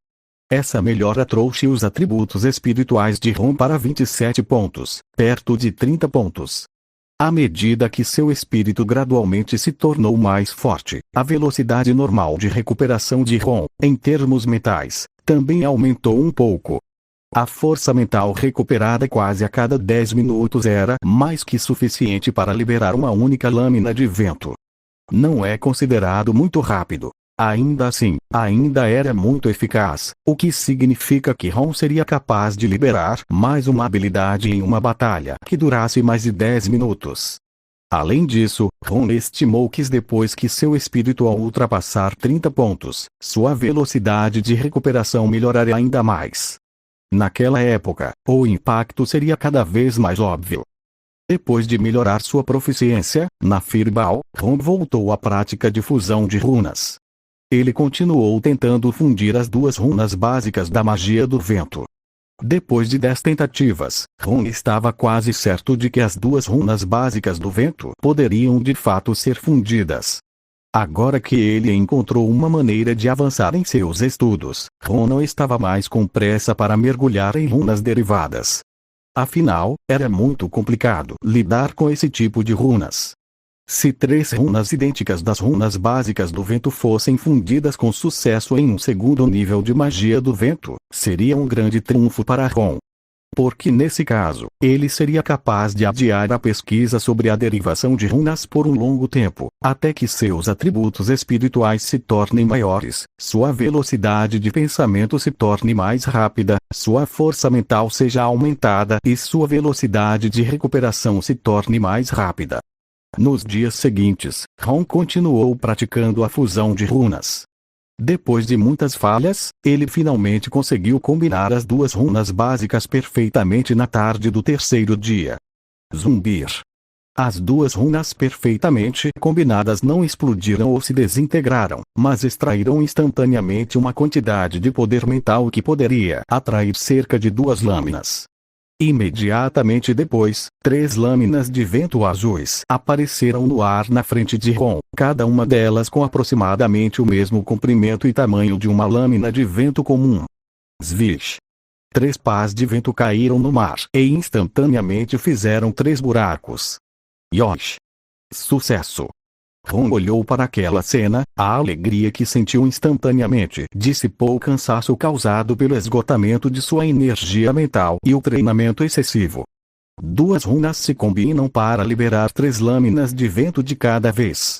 Essa melhora trouxe os atributos espirituais de Ron para 27 pontos, perto de 30 pontos. À medida que seu espírito gradualmente se tornou mais forte, a velocidade normal de recuperação de Ron, em termos mentais, também aumentou um pouco. A força mental recuperada quase a cada 10 minutos era mais que suficiente para liberar uma única lâmina de vento. Não é considerado muito rápido. Ainda assim, ainda era muito eficaz, o que significa que Ron seria capaz de liberar mais uma habilidade em uma batalha que durasse mais de 10 minutos. Além disso, Ron estimou que depois que seu espírito ultrapassar 30 pontos, sua velocidade de recuperação melhoraria ainda mais. Naquela época, o impacto seria cada vez mais óbvio. Depois de melhorar sua proficiência na Fireball, Ron voltou à prática de fusão de runas. Ele continuou tentando fundir as 2 runas básicas da magia do vento. Depois de 10 tentativas, Ron estava quase certo de que as 2 runas básicas do vento poderiam de fato ser fundidas. Agora que ele encontrou uma maneira de avançar em seus estudos, Ron não estava mais com pressa para mergulhar em runas derivadas. Afinal, era muito complicado lidar com esse tipo de runas. Se 3 runas idênticas das runas básicas do vento fossem fundidas com sucesso em um segundo nível de magia do vento, seria um grande triunfo para Ron. Porque nesse caso, ele seria capaz de adiar a pesquisa sobre a derivação de runas por um longo tempo, até que seus atributos espirituais se tornem maiores, sua velocidade de pensamento se torne mais rápida, sua força mental seja aumentada e sua velocidade de recuperação se torne mais rápida. Nos dias seguintes, Ron continuou praticando a fusão de runas. Depois de muitas falhas, ele finalmente conseguiu combinar as 2 runas básicas perfeitamente na tarde do 3º dia. Zumbir. As 2 runas perfeitamente combinadas não explodiram ou se desintegraram, mas extraíram instantaneamente uma quantidade de poder mental que poderia atrair cerca de 2 lâminas. Imediatamente depois, 3 lâminas de vento azuis apareceram no ar na frente de Ron, cada uma delas com aproximadamente o mesmo comprimento e tamanho de uma lâmina de vento comum. Swish! 3 pás de vento caíram no mar e instantaneamente fizeram 3 buracos. Yosh! Sucesso! Ron olhou para aquela cena, a alegria que sentiu instantaneamente dissipou o cansaço causado pelo esgotamento de sua energia mental e o treinamento excessivo. 2 runas se combinam para liberar 3 lâminas de vento de cada vez.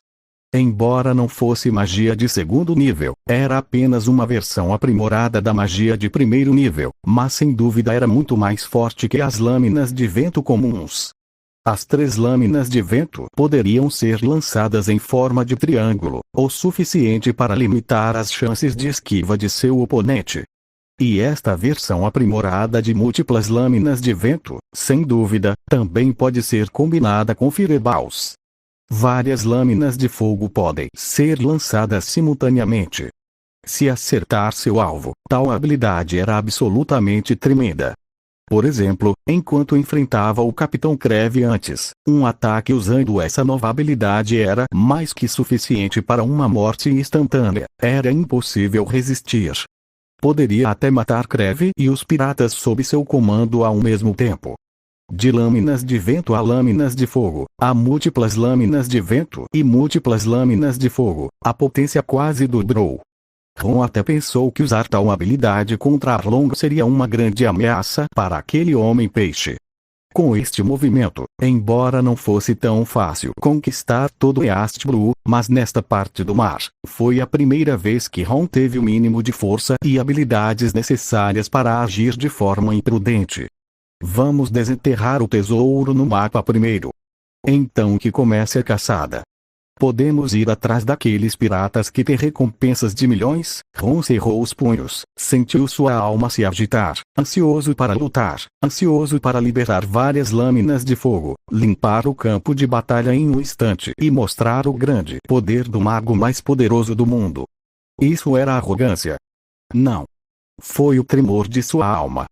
Embora não fosse magia de 2º nível, era apenas uma versão aprimorada da magia de 1º nível, mas sem dúvida era muito mais forte que as lâminas de vento comuns. As 3 lâminas de vento poderiam ser lançadas em forma de triângulo, o suficiente para limitar as chances de esquiva de seu oponente. E esta versão aprimorada de múltiplas lâminas de vento, sem dúvida, também pode ser combinada com Fireballs. Várias lâminas de fogo podem ser lançadas simultaneamente. Se acertar seu alvo, tal habilidade era absolutamente tremenda. Por exemplo, enquanto enfrentava o Capitão Creve antes, um ataque usando essa nova habilidade era mais que suficiente para uma morte instantânea. Era impossível resistir. Poderia até matar Creve e os piratas sob seu comando ao mesmo tempo. De lâminas de vento a lâminas de fogo, a múltiplas lâminas de vento e múltiplas lâminas de fogo, a potência quase dobrou. Ron até pensou que usar tal habilidade contra Arlong seria uma grande ameaça para aquele homem-peixe. Com este movimento, embora não fosse tão fácil conquistar todo East Blue, mas nesta parte do mar, foi a primeira vez que Ron teve o mínimo de força e habilidades necessárias para agir de forma imprudente. Vamos desenterrar o tesouro no mapa primeiro. Então que comece a caçada. Podemos ir atrás daqueles piratas que têm recompensas de milhões? Ron cerrou os punhos, sentiu sua alma se agitar, ansioso para lutar, ansioso para liberar várias lâminas de fogo, limpar o campo de batalha em um instante e mostrar o grande poder do mago mais poderoso do mundo. Isso era arrogância? Não. Foi o tremor de sua alma.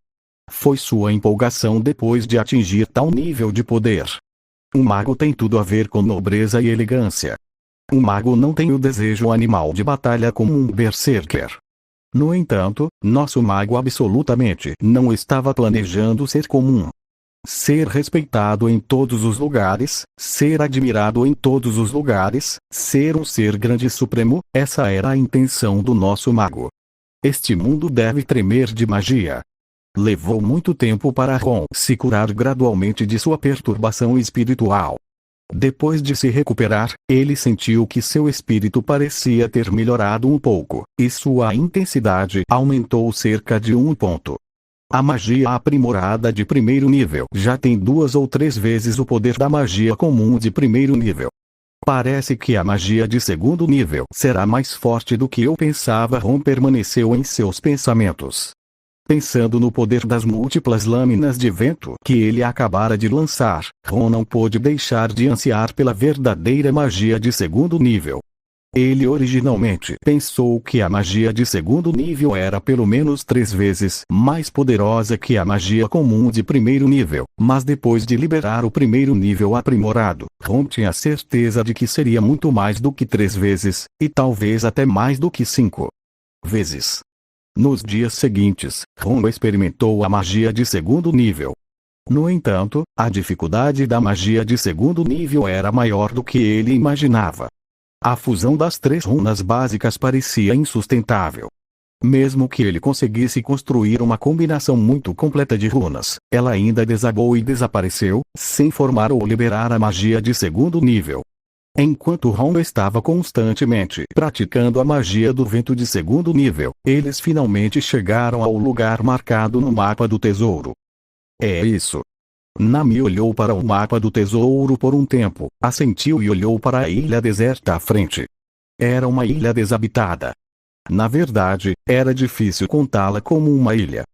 Foi sua empolgação depois de atingir tal nível de poder. Um mago tem tudo a ver com nobreza e elegância. Um mago não tem o desejo animal de batalha como um berserker. No entanto, nosso mago absolutamente não estava planejando ser comum. Ser respeitado em todos os lugares, ser admirado em todos os lugares, ser um ser grande e supremo, essa era a intenção do nosso mago. Este mundo deve tremer de magia. Levou muito tempo para Ron se curar gradualmente de sua perturbação espiritual. Depois de se recuperar, ele sentiu que seu espírito parecia ter melhorado um pouco, e sua intensidade aumentou cerca de 1 ponto. A magia aprimorada de primeiro nível já tem 2 ou 3 vezes o poder da magia comum de primeiro nível. Parece que a magia de segundo nível será mais forte do que eu pensava. Ron permaneceu em seus pensamentos. Pensando no poder das múltiplas lâminas de vento que ele acabara de lançar, Ron não pôde deixar de ansiar pela verdadeira magia de segundo nível. Ele originalmente pensou que a magia de segundo nível era pelo menos 3 vezes mais poderosa que a magia comum de primeiro nível, mas depois de liberar o primeiro nível aprimorado, Ron tinha certeza de que seria muito mais do que 3 vezes, e talvez até mais do que 5 vezes. Nos dias seguintes, Ron experimentou a magia de segundo nível. No entanto, a dificuldade da magia de segundo nível era maior do que ele imaginava. A fusão das 3 runas básicas parecia insustentável. Mesmo que ele conseguisse construir uma combinação muito completa de runas, ela ainda desabou e desapareceu, sem formar ou liberar a magia de segundo nível. Enquanto Ron estava constantemente praticando a magia do vento de segundo nível, eles finalmente chegaram ao lugar marcado no mapa do tesouro. É isso. Nami olhou para o mapa do tesouro por um tempo, assentiu e olhou para a ilha deserta à frente. Era uma ilha desabitada. Na verdade, era difícil contá-la como uma ilha.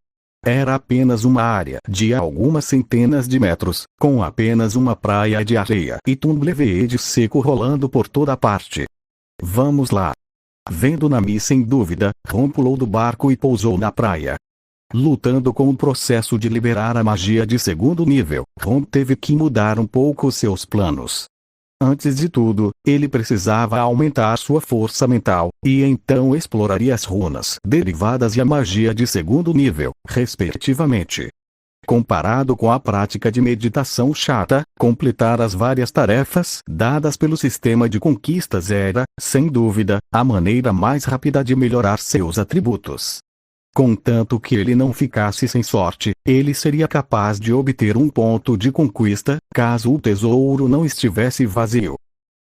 Era apenas uma área de algumas centenas de metros, com apenas uma praia de areia e tumbleweed seco rolando por toda parte. Vamos lá. Vendo Nami sem dúvida, Ron pulou do barco e pousou na praia. Lutando com o processo de liberar a magia de segundo nível, Ron teve que mudar um pouco seus planos. Antes de tudo, ele precisava aumentar sua força mental, e então exploraria as runas derivadas e a magia de segundo nível, respectivamente. Comparado com a prática de meditação chata, completar as várias tarefas dadas pelo sistema de conquistas era, sem dúvida, a maneira mais rápida de melhorar seus atributos. Contanto que ele não ficasse sem sorte, ele seria capaz de obter um ponto de conquista, caso o tesouro não estivesse vazio.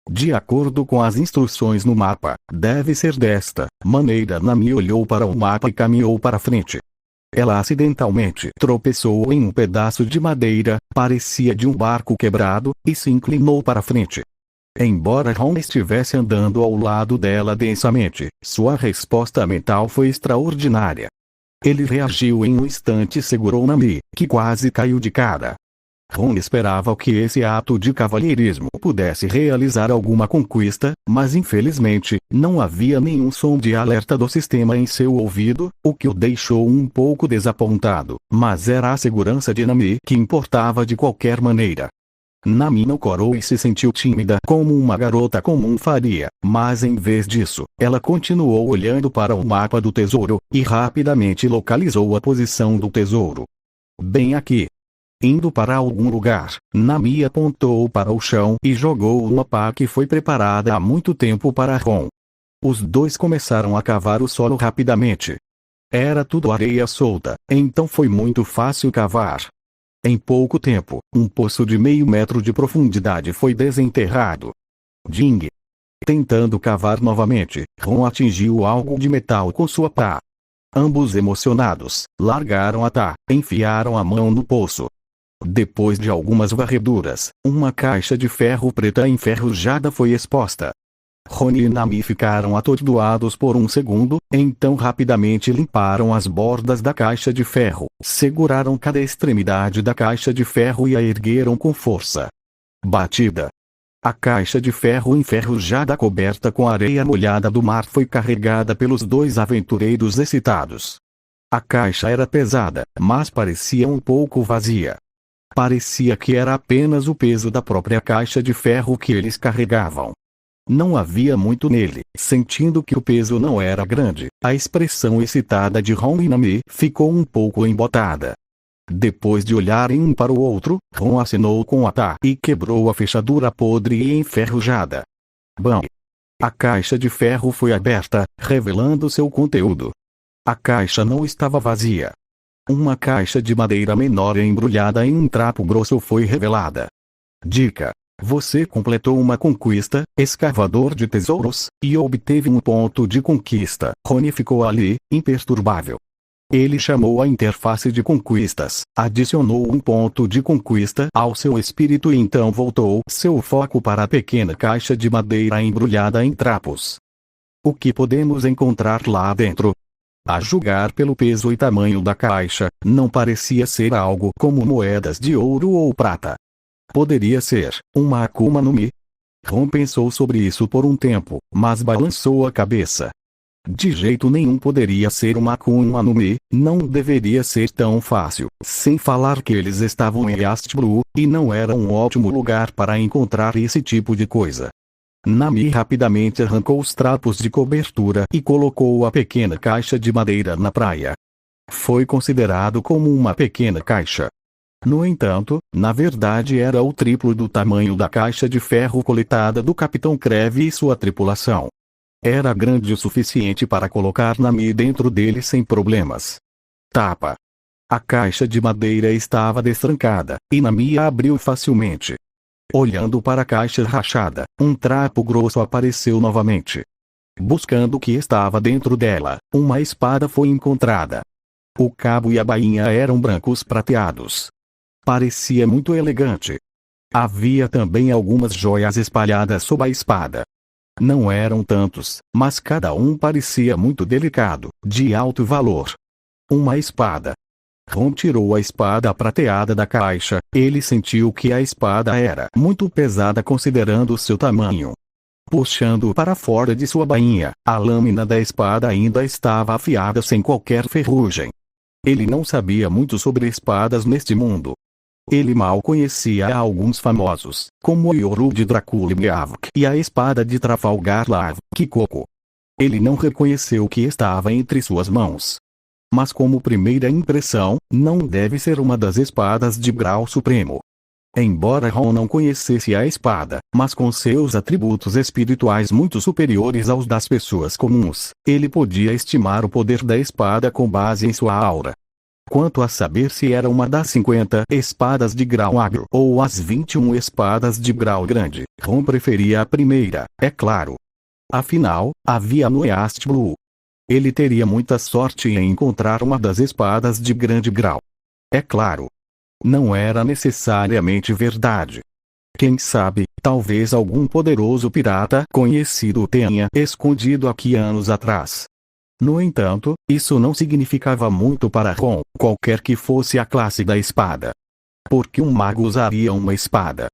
De acordo com as instruções no mapa, deve ser desta maneira. Nami olhou para o mapa e caminhou para frente. Ela acidentalmente tropeçou em um pedaço de madeira, parecia de um barco quebrado, e se inclinou para frente. Embora Ron estivesse andando ao lado dela densamente, sua resposta mental foi extraordinária. Ele reagiu em um instante e segurou Nami, que quase caiu de cara. Ron esperava que esse ato de cavalheirismo pudesse realizar alguma conquista, mas infelizmente, não havia nenhum som de alerta do sistema em seu ouvido, o que o deixou um pouco desapontado, mas era a segurança de Nami que importava de qualquer maneira. Nami não corou e se sentiu tímida como uma garota comum faria, mas em vez disso, ela continuou olhando para o mapa do tesouro, e rapidamente localizou a posição do tesouro. Bem aqui. Indo para algum lugar, Nami apontou para o chão e jogou uma pá que foi preparada há muito tempo para Ron. Os dois começaram a cavar o solo rapidamente. Era tudo areia solta, então foi muito fácil cavar. Em pouco tempo, um poço de meio metro de profundidade foi desenterrado. Ding! Tentando cavar novamente, Ron atingiu algo de metal com sua pá. Ambos emocionados, largaram a pá, enfiaram a mão no poço. Depois de algumas varreduras, uma caixa de ferro preta enferrujada foi exposta. Ron e Nami ficaram atordoados por um segundo, então rapidamente limparam as bordas da caixa de ferro, seguraram cada extremidade da caixa de ferro e a ergueram com força. Batida. A caixa de ferro enferrujada coberta com areia molhada do mar foi carregada pelos dois aventureiros excitados. A caixa era pesada, mas parecia um pouco vazia. Parecia que era apenas o peso da própria caixa de ferro que eles carregavam. Não havia muito nele. Sentindo que o peso não era grande, a expressão excitada de Ron e Nami ficou um pouco embotada. Depois de olharem um para o outro, Ron acenou com a pá e quebrou a fechadura podre e enferrujada. Bam! A caixa de ferro foi aberta, revelando seu conteúdo. A caixa não estava vazia. Uma caixa de madeira menor embrulhada em um trapo grosso foi revelada. Dica: você completou uma conquista, escavador de tesouros, e obteve um ponto de conquista. Rony ficou ali, imperturbável. Ele chamou a interface de conquistas, adicionou um ponto de conquista ao seu espírito e então voltou seu foco para a pequena caixa de madeira embrulhada em trapos. O que podemos encontrar lá dentro? A julgar pelo peso e tamanho da caixa, não parecia ser algo como moedas de ouro ou prata. Poderia ser uma Akuma no Mi? Ron pensou sobre isso por um tempo, mas balançou a cabeça. De jeito nenhum poderia ser uma Akuma no Mi, não deveria ser tão fácil, sem falar que eles estavam em East Blue, e não era um ótimo lugar para encontrar esse tipo de coisa. Nami rapidamente arrancou os trapos de cobertura e colocou a pequena caixa de madeira na praia. Foi considerado como uma pequena caixa. No entanto, na verdade era o triplo do tamanho da caixa de ferro coletada do Capitão Creve e sua tripulação. Era grande o suficiente para colocar Nami dentro dele sem problemas. Tapa. A caixa de madeira estava destrancada, e Nami a abriu facilmente. Olhando para a caixa rachada, um trapo grosso apareceu novamente. Buscando o que estava dentro dela, uma espada foi encontrada. O cabo e a bainha eram brancos prateados. Parecia muito elegante. Havia também algumas joias espalhadas sob a espada. Não eram tantos, mas cada um parecia muito delicado, de alto valor. Uma espada. Ron tirou a espada prateada da caixa. Ele sentiu que a espada era muito pesada considerando seu tamanho. Puxando-o para fora de sua bainha, a lâmina da espada ainda estava afiada sem qualquer ferrugem. Ele não sabia muito sobre espadas neste mundo. Ele mal conhecia alguns famosos, como o Yoru de Dracula e a espada de Trafalgar Lav, Kikoko. Ele não reconheceu o que estava entre suas mãos. Mas como primeira impressão, não deve ser uma das espadas de grau supremo. Embora Ron não conhecesse a espada, mas com seus atributos espirituais muito superiores aos das pessoas comuns, ele podia estimar o poder da espada com base em sua aura. Quanto a saber se era uma das 50 espadas de grau agro ou as 21 espadas de grau grande, Ron preferia a primeira, é claro. Afinal, havia no East Blue. Ele teria muita sorte em encontrar uma das espadas de grande grau. É claro. Não era necessariamente verdade. Quem sabe, talvez algum poderoso pirata conhecido o tenha escondido aqui anos atrás. No entanto, isso não significava muito para Ron, qualquer que fosse a classe da espada. porque um mago usaria uma espada.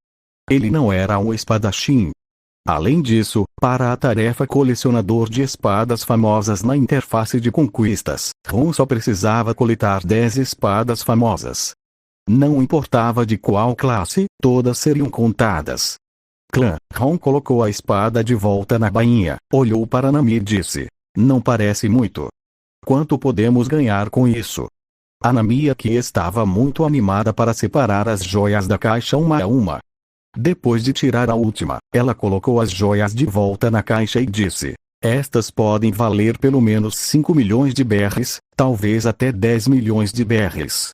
Ele não era um espadachim. Além disso, para a tarefa colecionador de espadas famosas na interface de conquistas, Ron só precisava coletar 10 espadas famosas. Não importava de qual classe, todas seriam contadas. Ron colocou a espada de volta na bainha, olhou para Nami e disse: "Não parece muito. Quanto podemos ganhar com isso?" A Nami aqui estava muito animada para separar as joias da caixa uma a uma. Depois de tirar a última, ela colocou as joias de volta na caixa e disse: "Estas podem valer pelo menos 5 milhões de berries, talvez até 10 milhões de berries."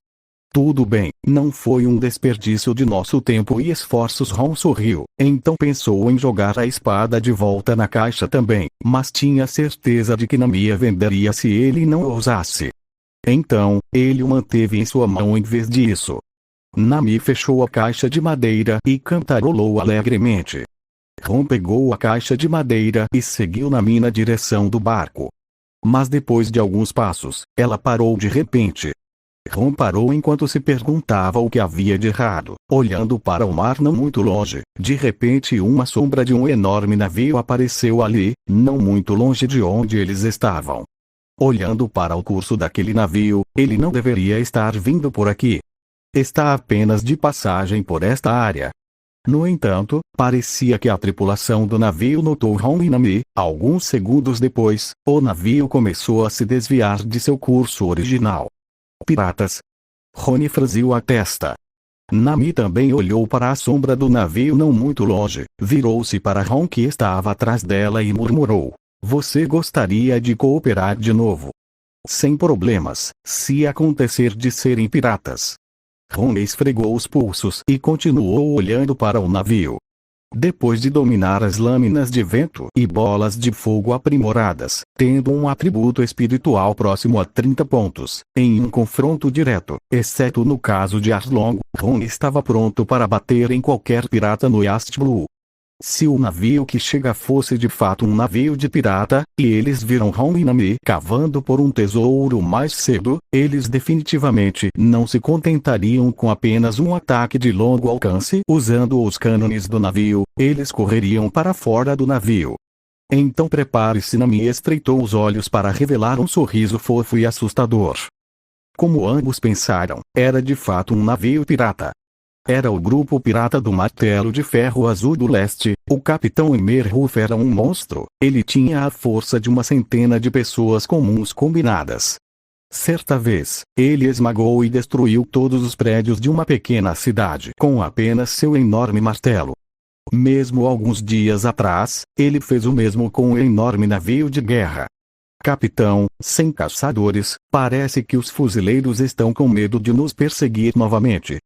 "Tudo bem, não foi um desperdício de nosso tempo e esforços." Ron sorriu, então pensou em jogar a espada de volta na caixa também, mas tinha certeza de que Nami a venderia se ele não ousasse. Então, ele o manteve em sua mão em vez disso. Nami fechou a caixa de madeira e cantarolou alegremente. Ron pegou a caixa de madeira e seguiu Nami na direção do barco. Mas depois de alguns passos, ela parou de repente. Ron parou enquanto se perguntava o que havia de errado. Olhando para o mar não muito longe, de repente uma sombra de um enorme navio apareceu ali, não muito longe de onde eles estavam. Olhando para o curso daquele navio, ele não deveria estar vindo por aqui. Está apenas de passagem por esta área. No entanto, parecia que a tripulação do navio notou Ron e Nami. Alguns segundos depois, o navio começou a se desviar de seu curso original. Piratas. Ron franziu a testa. Nami também olhou para a sombra do navio não muito longe, virou-se para Ron que estava atrás dela e murmurou: "Você gostaria de cooperar de novo?" "Sem problemas, se acontecer de serem piratas." Ron esfregou os pulsos e continuou olhando para o navio. Depois de dominar as lâminas de vento e bolas de fogo aprimoradas, tendo um atributo espiritual próximo a 30 pontos, em um confronto direto, exceto no caso de Arlong, Ron estava pronto para bater em qualquer pirata no East Blue. Se o navio que chega fosse de fato um navio de pirata, e eles viram Ron e Nami cavando por um tesouro mais cedo, eles definitivamente não se contentariam com apenas um ataque de longo alcance usando os cânones do navio, eles correriam para fora do navio. Então prepare-se. Nami estreitou os olhos para revelar um sorriso fofo e assustador. Como ambos pensaram, era de fato um navio pirata. Era o grupo pirata do Martelo de Ferro Azul do Leste. O capitão Emer Ruff era um monstro. Ele tinha a força de uma centena de pessoas comuns combinadas. Certa vez, ele esmagou e destruiu todos os prédios de uma pequena cidade com apenas seu enorme martelo. Mesmo alguns dias atrás, ele fez o mesmo com um enorme navio de guerra. Capitão, sem caçadores, parece que os fuzileiros estão com medo de nos perseguir novamente.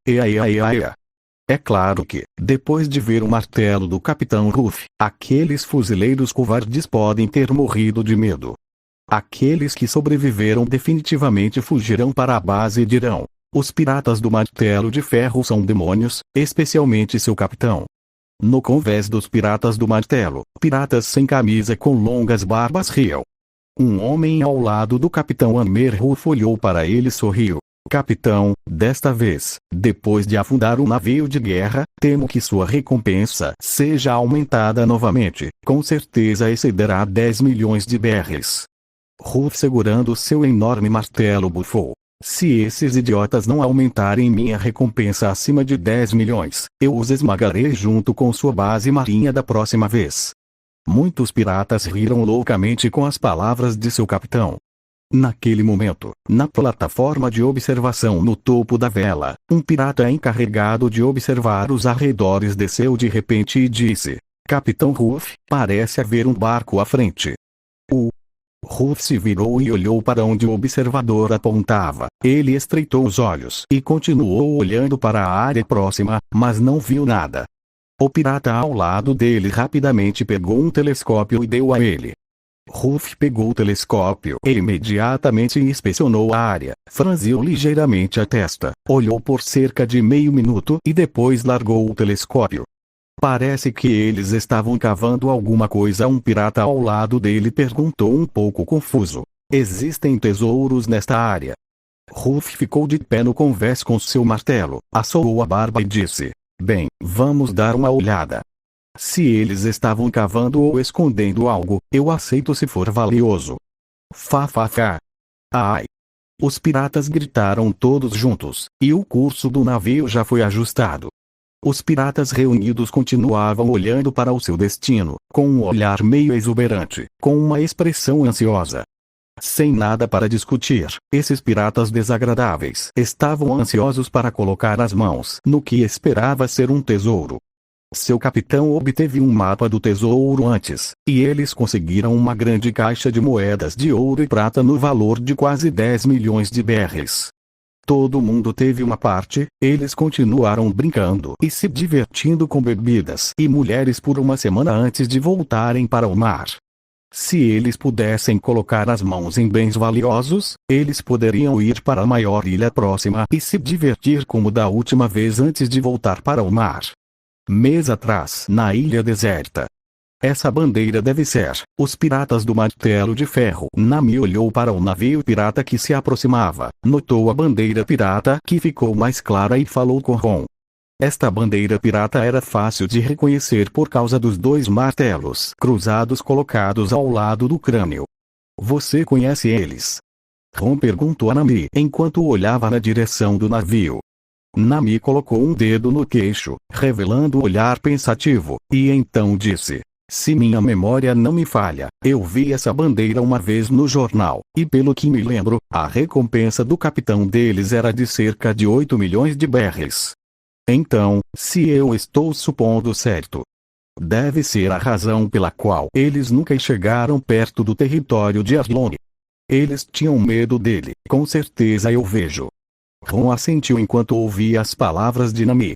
É claro que, depois de ver o martelo do Capitão Ruff, aqueles fuzileiros covardes podem ter morrido de medo. Aqueles que sobreviveram definitivamente fugirão para a base e dirão: "Os piratas do Martelo de Ferro são demônios, especialmente seu capitão." No convés dos piratas do martelo, piratas sem camisa com longas barbas riam. Um homem ao lado do capitão Emer Ruff olhou para ele e sorriu. "Capitão, desta vez, depois de afundar um navio de guerra, temo que sua recompensa seja aumentada novamente. Com certeza excederá 10 milhões de berries." Ruff, segurando seu enorme martelo, bufou. "Se esses idiotas não aumentarem minha recompensa acima de 10 milhões, eu os esmagarei junto com sua base marinha da próxima vez." Muitos piratas riram loucamente com as palavras de seu capitão. Naquele momento, na plataforma de observação no topo da vela, um pirata encarregado de observar os arredores desceu de repente e disse: "Capitão Ruff, parece haver um barco à frente." O Ruff se virou e olhou para onde o observador apontava. Ele estreitou os olhos e continuou olhando para a área próxima, mas não viu nada. O pirata ao lado dele rapidamente pegou um telescópio e deu a ele. Ruff pegou o telescópio e imediatamente inspecionou a área, franziu ligeiramente a testa, olhou por cerca de meio minuto e depois largou o telescópio. "Parece que eles estavam cavando alguma coisa." Um pirata ao lado dele perguntou um pouco confuso: "Existem tesouros nesta área?" Ruff ficou de pé no convés com seu martelo, assoou a barba e disse: bem, vamos dar uma olhada. Se eles estavam cavando ou escondendo algo, eu aceito se for valioso. Fa. Ai! Os piratas gritaram todos juntos, e o curso do navio já foi ajustado. Os piratas reunidos continuavam olhando para o seu destino, com um olhar meio exuberante, com uma expressão ansiosa. Sem nada para discutir, esses piratas desagradáveis estavam ansiosos para colocar as mãos no que esperava ser um tesouro. Seu capitão obteve um mapa do tesouro antes, e eles conseguiram uma grande caixa de moedas de ouro e prata no valor de quase 10 milhões de berres. Todo mundo teve uma parte, eles continuaram brincando e se divertindo com bebidas e mulheres por uma semana antes de voltarem para o mar. Se eles pudessem colocar as mãos em bens valiosos, eles poderiam ir para a maior ilha próxima e se divertir como da última vez antes de voltar para o mar. Mês atrás, na ilha deserta. Essa bandeira deve ser os piratas do martelo de ferro. Nami olhou para o navio pirata que se aproximava, notou a bandeira pirata que ficou mais clara e falou com Ron. Esta bandeira pirata era fácil de reconhecer por causa dos 2 martelos cruzados colocados ao lado do crânio. Você conhece eles? Ron perguntou a Nami enquanto olhava na direção do navio. Nami colocou um dedo no queixo, revelando um olhar pensativo, e então disse: se minha memória não me falha, eu vi essa bandeira uma vez no jornal, e pelo que me lembro, a recompensa do capitão deles era de cerca de 8 milhões de berres. Então, se eu estou supondo certo, deve ser a razão pela qual eles nunca chegaram perto do território de Arlong. Eles tinham medo dele, com certeza eu vejo. Ron assentiu enquanto ouvia as palavras de Nami.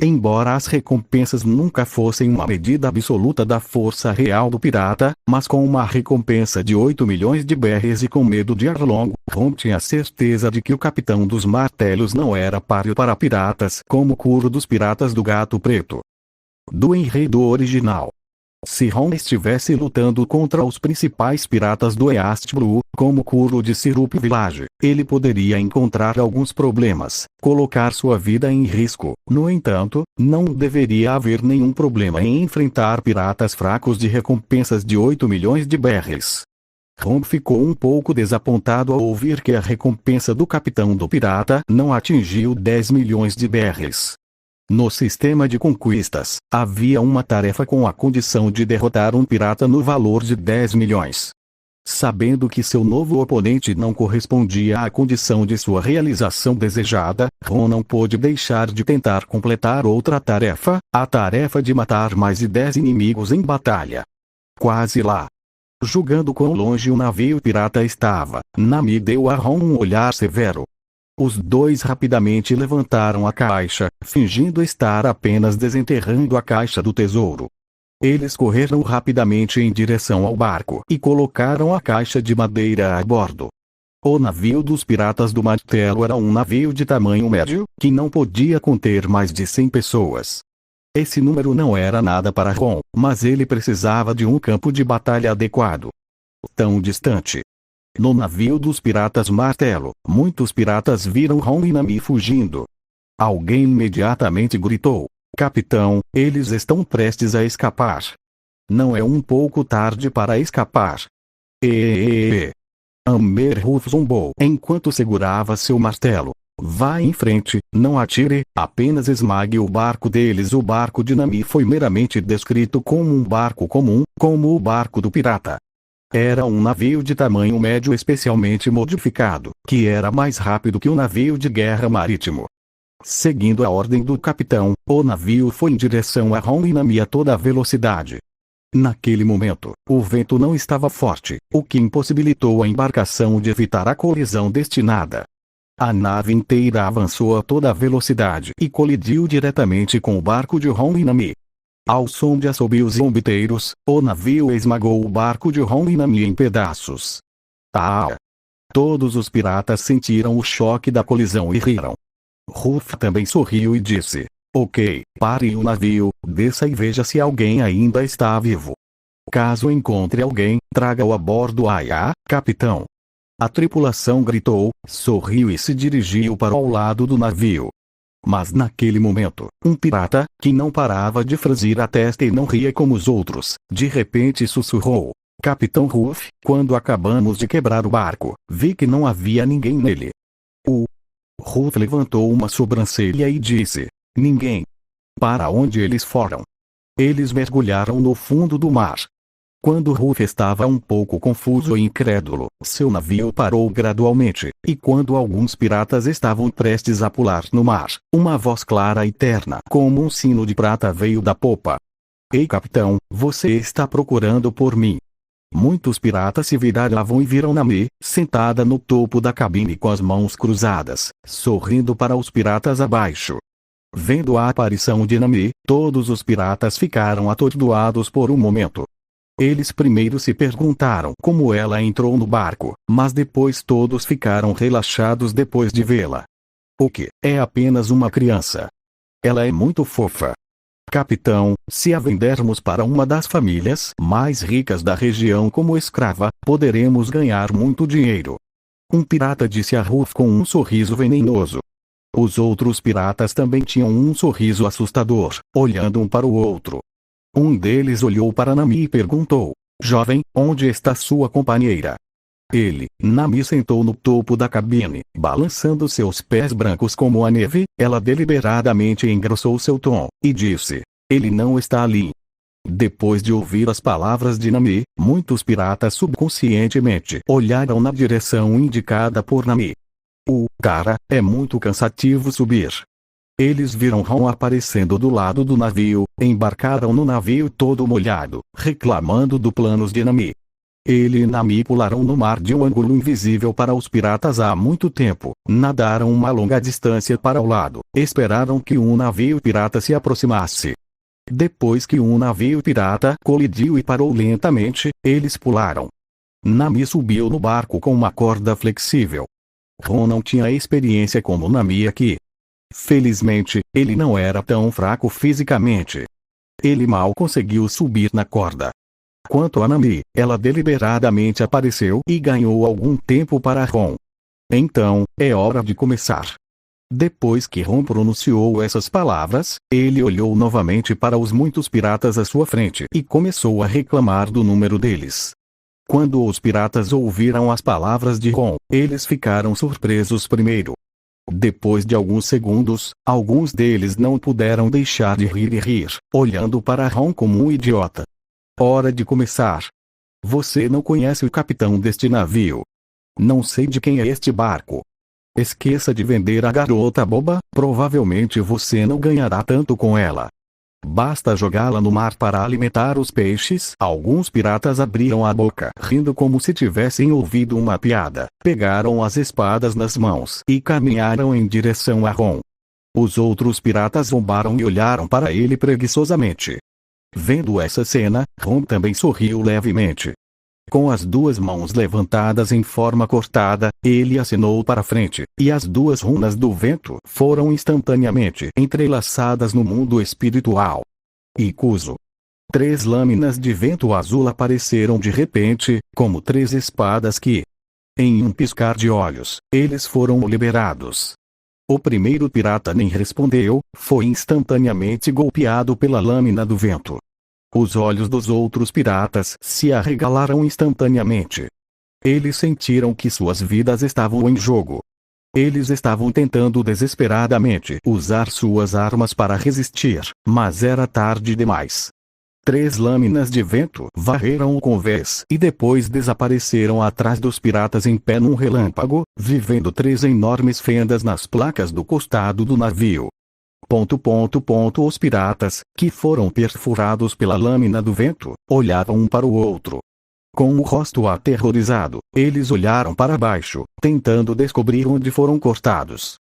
Embora as recompensas nunca fossem uma medida absoluta da força real do pirata, mas com uma recompensa de 8 milhões de berres e com medo de Arlong, Ron tinha certeza de que o capitão dos martelos não era páreo para piratas como Kuro dos Piratas do Gato Preto. Do enredo original. Se Ron estivesse lutando contra os principais piratas do East Blue, como Kuro de Syrup Village, ele poderia encontrar alguns problemas, colocar sua vida em risco. No entanto, não deveria haver nenhum problema em enfrentar piratas fracos de recompensas de 8 milhões de berres. Ron ficou um pouco desapontado ao ouvir que a recompensa do capitão do pirata não atingiu 10 milhões de berres. No sistema de conquistas, havia uma tarefa com a condição de derrotar um pirata no valor de 10 milhões. Sabendo que seu novo oponente não correspondia à condição de sua realização desejada, Ron não pôde deixar de tentar completar outra tarefa, a tarefa de matar mais de 10 inimigos em batalha. Quase lá. Julgando quão longe o navio pirata estava, Nami deu a Ron um olhar severo. Os 2 rapidamente levantaram a caixa, fingindo estar apenas desenterrando a caixa do tesouro. Eles correram rapidamente em direção ao barco e colocaram a caixa de madeira a bordo. O navio dos piratas do martelo era um navio de tamanho médio, que não podia conter mais de 100 pessoas. Esse número não era nada para Ron, mas ele precisava de um campo de batalha adequado. Tão distante. No navio dos piratas martelo, muitos piratas viram Ron e Nami fugindo. Alguém imediatamente gritou: capitão, eles estão prestes a escapar. Não é um pouco tarde para escapar? Amber zombou enquanto segurava seu martelo. Vá em frente, não atire, apenas esmague o barco deles. O barco de Nami foi meramente descrito como um barco comum, como o barco do pirata. Era um navio de tamanho médio especialmente modificado, que era mais rápido que um navio de guerra marítimo. Seguindo a ordem do capitão, o navio foi em direção a Ron e Nami a toda velocidade. Naquele momento, o vento não estava forte, o que impossibilitou a embarcação de evitar a colisão destinada. A nave inteira avançou a toda velocidade e colidiu diretamente com o barco de Ron e Nami. Ao som de assobios zombiteiros, o navio esmagou o barco de Ron e Nami em pedaços. Ah! Todos os piratas sentiram o choque da colisão e riram. Ruff também sorriu e disse: ok, pare o navio, desça e veja se alguém ainda está vivo. Caso encontre alguém, traga-o a bordo. Capitão. A tripulação gritou, sorriu e se dirigiu para o lado do navio. Mas naquele momento, um pirata, que não parava de franzir a testa e não ria como os outros, de repente sussurrou: Capitão Ruff, quando acabamos de quebrar o barco, vi que não havia ninguém nele. O Ruff levantou uma sobrancelha e disse: Ninguém. Para onde eles foram? Eles mergulharam no fundo do mar. Quando Ruff estava um pouco confuso e incrédulo, seu navio parou gradualmente, e quando alguns piratas estavam prestes a pular no mar, uma voz clara e terna como um sino de prata veio da popa. Ei capitão, você está procurando por mim. Muitos piratas se viravam e viram Nami, sentada no topo da cabine com as mãos cruzadas, sorrindo para os piratas abaixo. Vendo a aparição de Nami, todos os piratas ficaram atordoados por um momento. Eles primeiro se perguntaram como ela entrou no barco, mas depois todos ficaram relaxados depois de vê-la. O que? É apenas uma criança. Ela é muito fofa. Capitão, se a vendermos para uma das famílias mais ricas da região como escrava, poderemos ganhar muito dinheiro. Um pirata disse a Ruff com um sorriso venenoso. Os outros piratas também tinham um sorriso assustador, olhando um para o outro. Um deles olhou para Nami e perguntou: Jovem, onde está sua companheira? Nami sentou no topo da cabine, balançando seus pés brancos como a neve. Ela deliberadamente engrossou seu tom, e disse: Ele não está ali. Depois de ouvir as palavras de Nami, muitos piratas subconscientemente olharam na direção indicada por Nami. Cara, é muito cansativo subir. Eles viram Ron aparecendo do lado do navio, embarcaram no navio todo molhado, reclamando do planos de Nami. Ele e Nami pularam no mar de um ângulo invisível para os piratas há muito tempo, nadaram uma longa distância para o lado, esperaram que um navio pirata se aproximasse. Depois que um navio pirata colidiu e parou lentamente, eles pularam. Nami subiu no barco com uma corda flexível. Ron não tinha experiência como Nami aqui. Felizmente, ele não era tão fraco fisicamente. Ele mal conseguiu subir na corda. Quanto a Nami, ela deliberadamente apareceu e ganhou algum tempo para Ron. Então, é hora de começar. Depois que Ron pronunciou essas palavras, ele olhou novamente para os muitos piratas à sua frente e começou a reclamar do número deles. Quando os piratas ouviram as palavras de Ron, eles ficaram surpresos primeiro. Depois de alguns segundos, alguns deles não puderam deixar de rir, olhando para Ron como um idiota. Hora de começar. Você não conhece o capitão deste navio. Não sei de quem é este barco. Esqueça de vender a garota boba, provavelmente você não ganhará tanto com ela. Basta jogá-la no mar para alimentar os peixes. Alguns piratas abriram a boca, rindo como se tivessem ouvido uma piada, pegaram as espadas nas mãos e caminharam em direção a Ron. Os outros piratas zombaram e olharam para ele preguiçosamente. Vendo essa cena, Ron também sorriu levemente. Com as duas mãos levantadas em forma cortada, ele acenou para frente, e as duas runas do vento foram instantaneamente entrelaçadas no mundo espiritual. Ikuzo. 3 lâminas de vento azul apareceram de repente, como 3 espadas que, em um piscar de olhos, eles foram liberados. O primeiro pirata nem respondeu, foi instantaneamente golpeado pela lâmina do vento. Os olhos dos outros piratas se arregalaram instantaneamente. Eles sentiram que suas vidas estavam em jogo. Eles estavam tentando desesperadamente usar suas armas para resistir, mas era tarde demais. 3 lâminas de vento varreram o convés e depois desapareceram atrás dos piratas em pé num relâmpago, vivendo 3 enormes fendas nas placas do costado do navio. Os piratas, que foram perfurados pela lâmina do vento, olhavam um para o outro. Com o rosto aterrorizado, eles olharam para baixo, tentando descobrir onde foram cortados.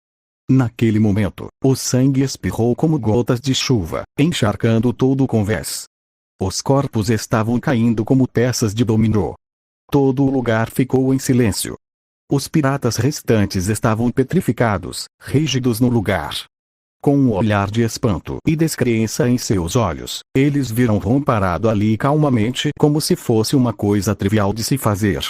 Naquele momento, o sangue espirrou como gotas de chuva, encharcando todo o convés. Os corpos estavam caindo como peças de dominó. Todo o lugar ficou em silêncio. Os piratas restantes estavam petrificados, rígidos no lugar. Com um olhar de espanto e descrença em seus olhos, eles viram Ron parado ali calmamente como se fosse uma coisa trivial de se fazer.